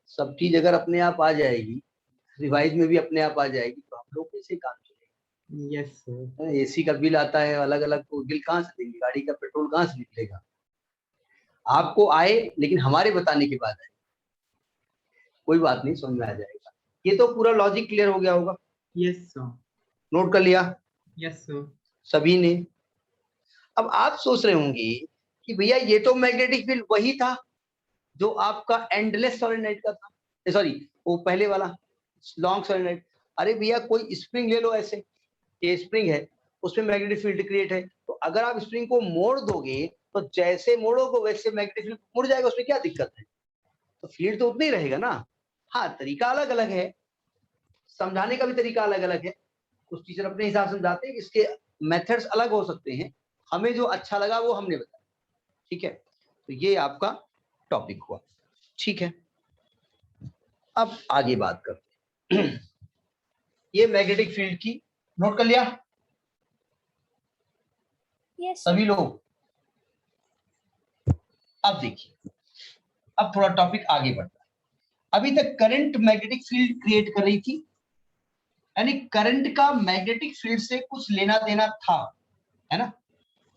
सब चीज अगर अपने आप आ जाएगी, रिवाइज में भी अपने आप आ जाएगी, तो हम लोग कैसे काम चलेगा? Yes sir. एसी का बिल आता है अलग अलग, तो बिल कहाँ से देंगे? गाड़ी का पेट्रोल कहाँ से निकलेगा? आपको आए, लेकिन हमारे बताने के बाद आए। कोई बात नहीं, समझ में आ जाएगा। ये तो पूरा लॉजिक क्लियर हो गया होगा, यस सर। नोट कर लिया यस सर। सभी ने? अब आप सोच रहे होंगे कि भैया ये तो मैग्नेटिक फील्ड वही था जो आपका एंडलेस सोलेनोइड का था, सॉरी वो पहले वाला लॉन्ग सोलेनोइड। अरे भैया कोई स्प्रिंग ले लो, ऐसे ये स्प्रिंग है, उसमें मैग्नेटिक फील्ड क्रिएट है, तो अगर आप स्प्रिंग को मोड़ दोगे तो जैसे मोड़ोगे वैसे मैग्नेटिक फील्ड मुड़ जाएगा, उसमें क्या दिक्कत है? तो फील्ड तो उतना ही रहेगा ना। हाँ, तरीका अलग अलग है, समझाने का भी तरीका अलग अलग है। कुछ टीचर अपने हिसाब से समझाते हैं, इसके मेथड्स अलग हो सकते हैं, हमें जो अच्छा लगा वो हमने बताया। ठीक है, तो ये आपका टॉपिक हुआ। ठीक है, अब आगे बात करते हैं। ये मैग्नेटिक फील्ड की, नोट कर लिया यस सभी लोग? अब देखिए, अब थोड़ा टॉपिक आगे बढ़ता है। अभी तक करंट मैग्नेटिक फील्ड क्रिएट कर रही थी, यानी करंट का मैग्नेटिक फील्ड से कुछ लेना देना था, है ना?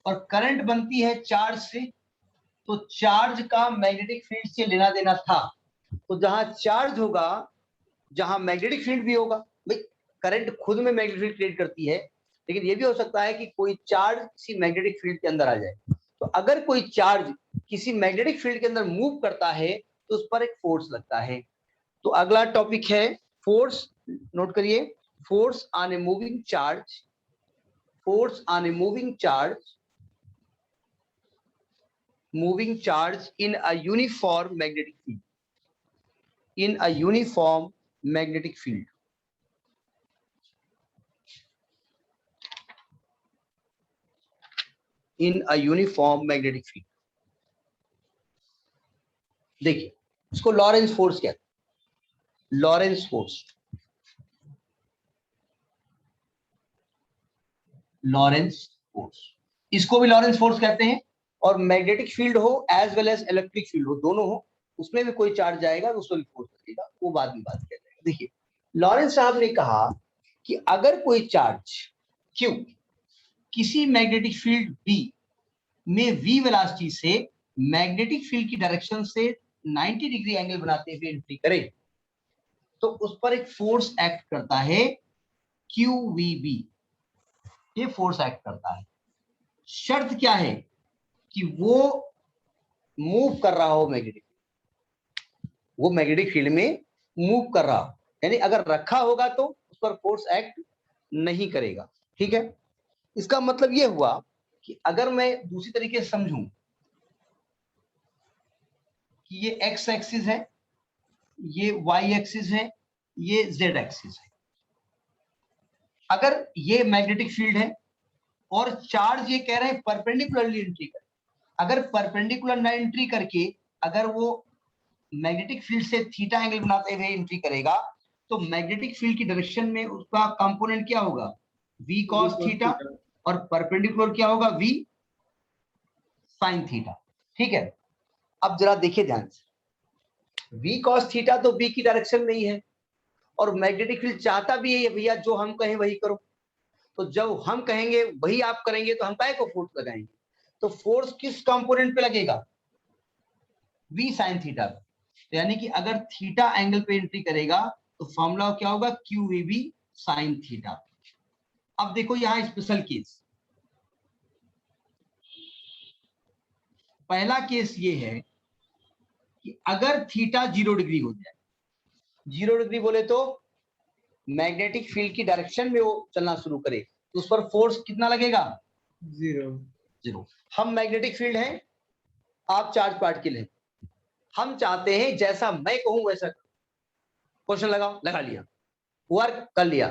और करंट बनती है चार्ज से, तो चार्ज का मैग्नेटिक फील्ड से लेना देना था। तो जहां चार्ज होगा, जहां मैग्नेटिक फील्ड भी होगा। भाई करंट खुद में मैग्नेटिक फील्ड क्रिएट करती है, लेकिन ये भी हो सकता है कि कोई चार्ज किसी मैग्नेटिक फील्ड के अंदर आ जाए। तो अगर कोई चार्ज किसी मैग्नेटिक फील्ड के अंदर मूव करता है तो उस पर एक फोर्स लगता है। तो अगला टॉपिक है फोर्स, नोट करिए, force on a moving charge, force on a moving charge, moving charge in a uniform magnetic field, in a uniform magnetic field. In a uniform magnetic field. देखिए, इसको Lawrence force कहते हैं, Lawrence force, Lawrence force, इसको भी Lawrence force कहते हैं। और magnetic field हो as well as electric field हो, दोनों हो, उसमें भी कोई चार्ज जाएगा तो उसको भी फोर्स लगेगा, वो बाद में बात किया जाएगा। देखिए, लॉरेंस साहब ने कहा कि अगर कोई चार्ज Q किसी मैग्नेटिक फील्ड B में v वेलोसिटी से मैग्नेटिक फील्ड की डायरेक्शन से 90 डिग्री एंगल बनाते हुए एंट्री करे, तो उस पर एक फोर्स एक्ट करता है QVB, ये फोर्स एक्ट करता है। शर्त क्या है? कि वो मूव कर रहा हो मैग्नेटिक, वो मैग्नेटिक फील्ड में मूव कर रहा हो, यानी अगर रखा होगा तो उस पर फोर्स एक्ट नहीं करेगा। ठीक है, इसका मतलब ये हुआ कि अगर मैं दूसरी तरीके से समझूं कि ये एक्स एक्सिस है, ये वाई एक्सिस है, ये जेड एक्सिस है, अगर ये मैग्नेटिक फील्ड है और चार्ज ये कह रहे हैं परपेंडिकुलरली एंट्री करे, अगर परपेंडिकुलर ना एंट्री करके अगर वो मैग्नेटिक फील्ड से थीटा एंगल बनाते हुए एंट्री करेगा, तो मैग्नेटिक फील्ड की डायरेक्शन में उसका कंपोनेंट क्या होगा? v cos थीटा, और परपेंडिकुलर क्या होगा? v sin theta. ठीक है, अब जरा देखिए ध्यान से, v cos थीटा तो v की डायरेक्शन में ही है, और मैग्नेटिक फील्ड चाहता भी है भैया जो हम कहें वही करो। तो जब हम कहेंगे वही आप करेंगे तो हम काहे को फोर्स लगाएंगे? तो फोर्स किस कंपोनेंट पे लगेगा? v sin theta. तो यानी कि अगर थीटा एंगल पे एंट्री करेगा तो फॉर्मूला क्या होगा? QVB sin theta. अब देखो यहां स्पेशल केस, पहला केस ये है कि अगर थीटा 0 डिग्री हो जाए, 0 डिग्री बोले तो मैग्नेटिक फील्ड की डायरेक्शन में वो चलना शुरू करे, तो उस पर फोर्स कितना लगेगा? 0। हम मैग्नेटिक फील्ड हैं, आप चार्ज पार्टिकल हैं, हम चाहते हैं जैसा मैं कहूं वैसा। क्वेश्चन लगाओ, लगा लिया, वर्क कर लिया,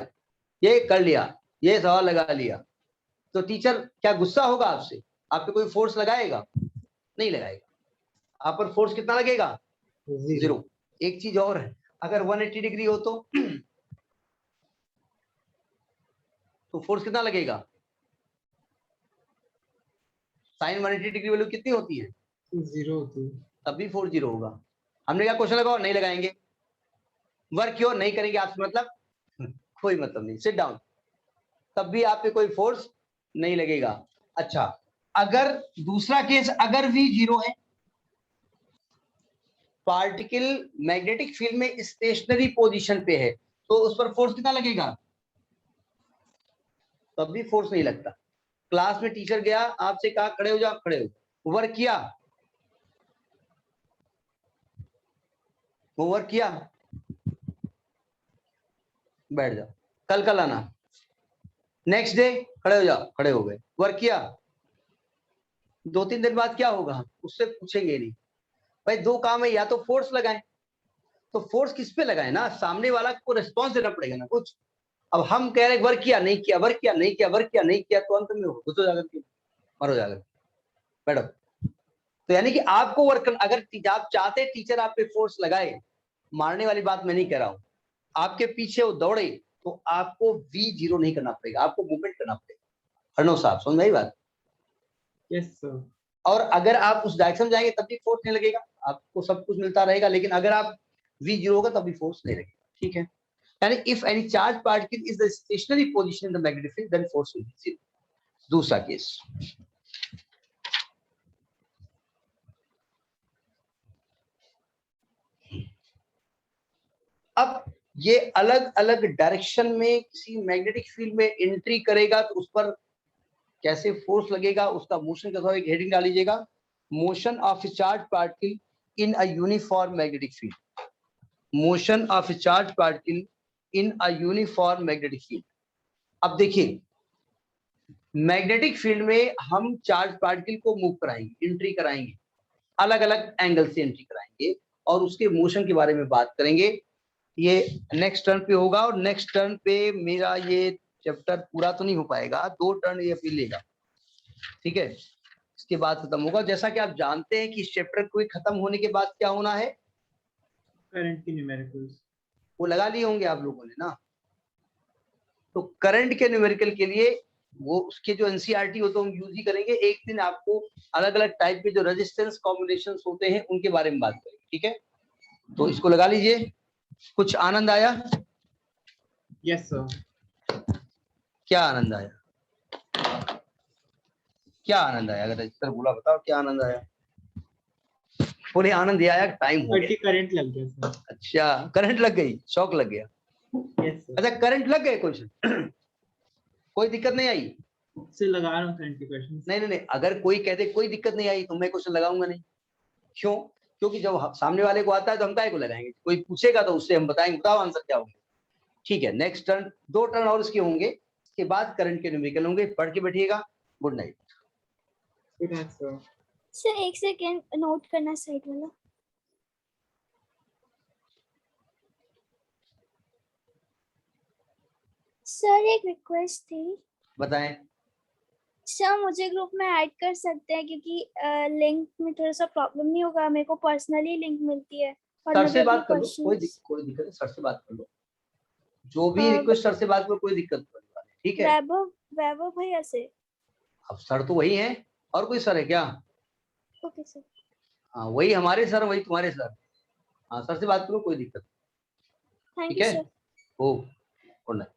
ये कर लिया, ये सवाल लगा लिया, तो टीचर क्या गुस्सा होगा आपसे? आप पे कोई फोर्स लगाएगा? नहीं लगाएगा। आप पर फोर्स कितना लगेगा? 0। एक चीज और है, अगर 180 डिग्री हो तो फोर्स कितना लगेगा? साइन 180 डिग्री वैल्यू कितनी होती है? 0 होती है। तब भी फोर्स 0 होगा। हमने क्या क्वेश्चन लगाओ? नहीं लगाएंगे। वर्क क्यों नहीं करेंगे आपसे मतलब? कोई मतलब नहीं, सिट डाउन। तब भी आप पे कोई फोर्स नहीं लगेगा। अच्छा, अगर दूसरा केस, अगर V 0 है, पार्टिकल मैग्नेटिक फील्ड में स्टेशनरी पोजीशन पे है, तो उस पर फोर्स कितना लगेगा? तब भी फोर्स नहीं लगता। क्लास में टीचर गया, आपसे कहा खड़े हो जाओ, खड़े हो, वर्क किया, वो वर्क किया, बैठ जाओ, कल आना। नेक्स्ट डे खड़े हो जाओ, खड़े हो गए, वर्क किया। 2-3 दिन बाद क्या होगा? उससे पूछेंगे नहीं। भाई दो काम है, या तो फोर्स लगाएं, तो फोर्स किस पे लगाएं ना, सामने वाला को रिस्पॉन्स देना पड़ेगा ना कुछ। अब हम कह रहे वर्क किया नहीं किया, वर्क किया नहीं किया, वर्क किया नहीं किया, तो अंत में हो जाकर के मरो जाकर बैठो। तो यानी कि आपको वर्क, अगर आप चाहते टीचर आप पे फोर्स लगाए, मारने वाली बात मैं नहीं कह रहा हूं, आपके पीछे वो दौड़े, तो आपको V 0 नहीं करना पड़ेगा, आपको मूवमेंट करना पड़ेगा। अर्णव साहब समझ में आई बात? Yes sir. और अगर आप उस डायरेक्शन में जाएंगे तब भी फोर्स नहीं लगेगा, आपको सब कुछ मिलता रहेगा, लेकिन अगर आप V 0 होगा तब भी फोर्स नहीं लगेगा। ठीक है, यानी if any charge particle is the stationary position in the magnetic field then force will be 0। दूसरा केस, अब ये अलग अलग डायरेक्शन में किसी मैग्नेटिक फील्ड में एंट्री करेगा, तो उस पर कैसे फोर्स लगेगा, उसका मोशन कैसा होगा, एक हेडिंग डाल लीजिएगा, motion of charge particle in a uniform magnetic field. Motion of charge particle in a uniform magnetic field. अब देखिए, मैग्नेटिक फील्ड में हम चार्ज पार्टिकल को मूव कराएंगे, एंट्री कराएंगे, अलग अलग एंगल से एंट्री कराएंगे, और उसके मोशन के बारे में बात करेंगे। ये नेक्स्ट टर्न पे होगा, और नेक्स्ट टर्न पे मेरा ये चैप्टर पूरा तो नहीं हो पाएगा, 2 टर्न ये अपनी लेगा। ठीक है, इसके बाद खत्म होगा। जैसा कि आप जानते हैं कि इस चैप्टर को खत्म होने के बाद क्या होना है, करंट की न्यूमेरिकल्स वो लगा लिए होंगे आप लोगों ने ना। तो करंट के न्यूमेरिकल के लिए वो उसके जो एनसीईआरटी हो तो हम यूज ही करेंगे। एक दिन आपको अलग अलग टाइप के जो रेजिस्टेंस कॉम्बिनेशन होते हैं उनके बारे में बात करेंगे। ठीक है, तो इसको लगा लीजिए। कुछ आनंद आया? Yes sir. क्या आनंद आया? क्या आनंद आया? अगर रजिस्टर बोला बताओ क्या आनंद आया? पूरे आनंद ये आया, टाइम हो गया। करंट लग गया सर। अच्छा, करंट लग गई, शौक लग गया। Yes sir. अच्छा, करंट लग गए क्वेश्चन कोई दिक्कत नहीं आई? से लगा रहा हूँ करंट के क्वेश्चन। नहीं, अगर कोई कहते कोई दिक्कत नहीं आई तो मैं क्वेश्चन लगाऊंगा नहीं। क्यों? क्योंकि जब सामने वाले को आता है तो हम काहे को लगाएंगे, कोई पूछेगा तो उससे हम बताएंगे, बताओ आंसर क्या होंगे। ठीक है, नेक्स्ट टर्न 2 टर्न और इसके होंगे, इसके बाद करंट के न्यूमेरिकल होंगे। पढ़ के बैठिएगा। Good night. सर एक सेकेंड नोट करना साइड वाला। सर एक रिक्वेस्ट थी। बताएं। सर मुझे ग्रुप में ऐड कर सकते हैं, क्योंकि लिंक में थोड़ा सा प्रॉब्लम नहीं होगा, मेरे को पर्सनली लिंक मिलती है और सर से मुझे बात कर लो, कोई क्वेश्चंस। दिक्कत नहीं, सर से बात कर लो, जो भी रिक्वेस्ट सर से बात करो, कोई दिक्कत नहीं। ठीक है, वैभव भैया से। अब सर तो वही है, और कोई सर है क्या? Okay sir. हाँ, वही हमारे सर, वही तुम्हारे सर। हाँ, सर से बात करो, कोई दिक्कत। थैंक ठीक यू है, सर। ओ गुड नाइट।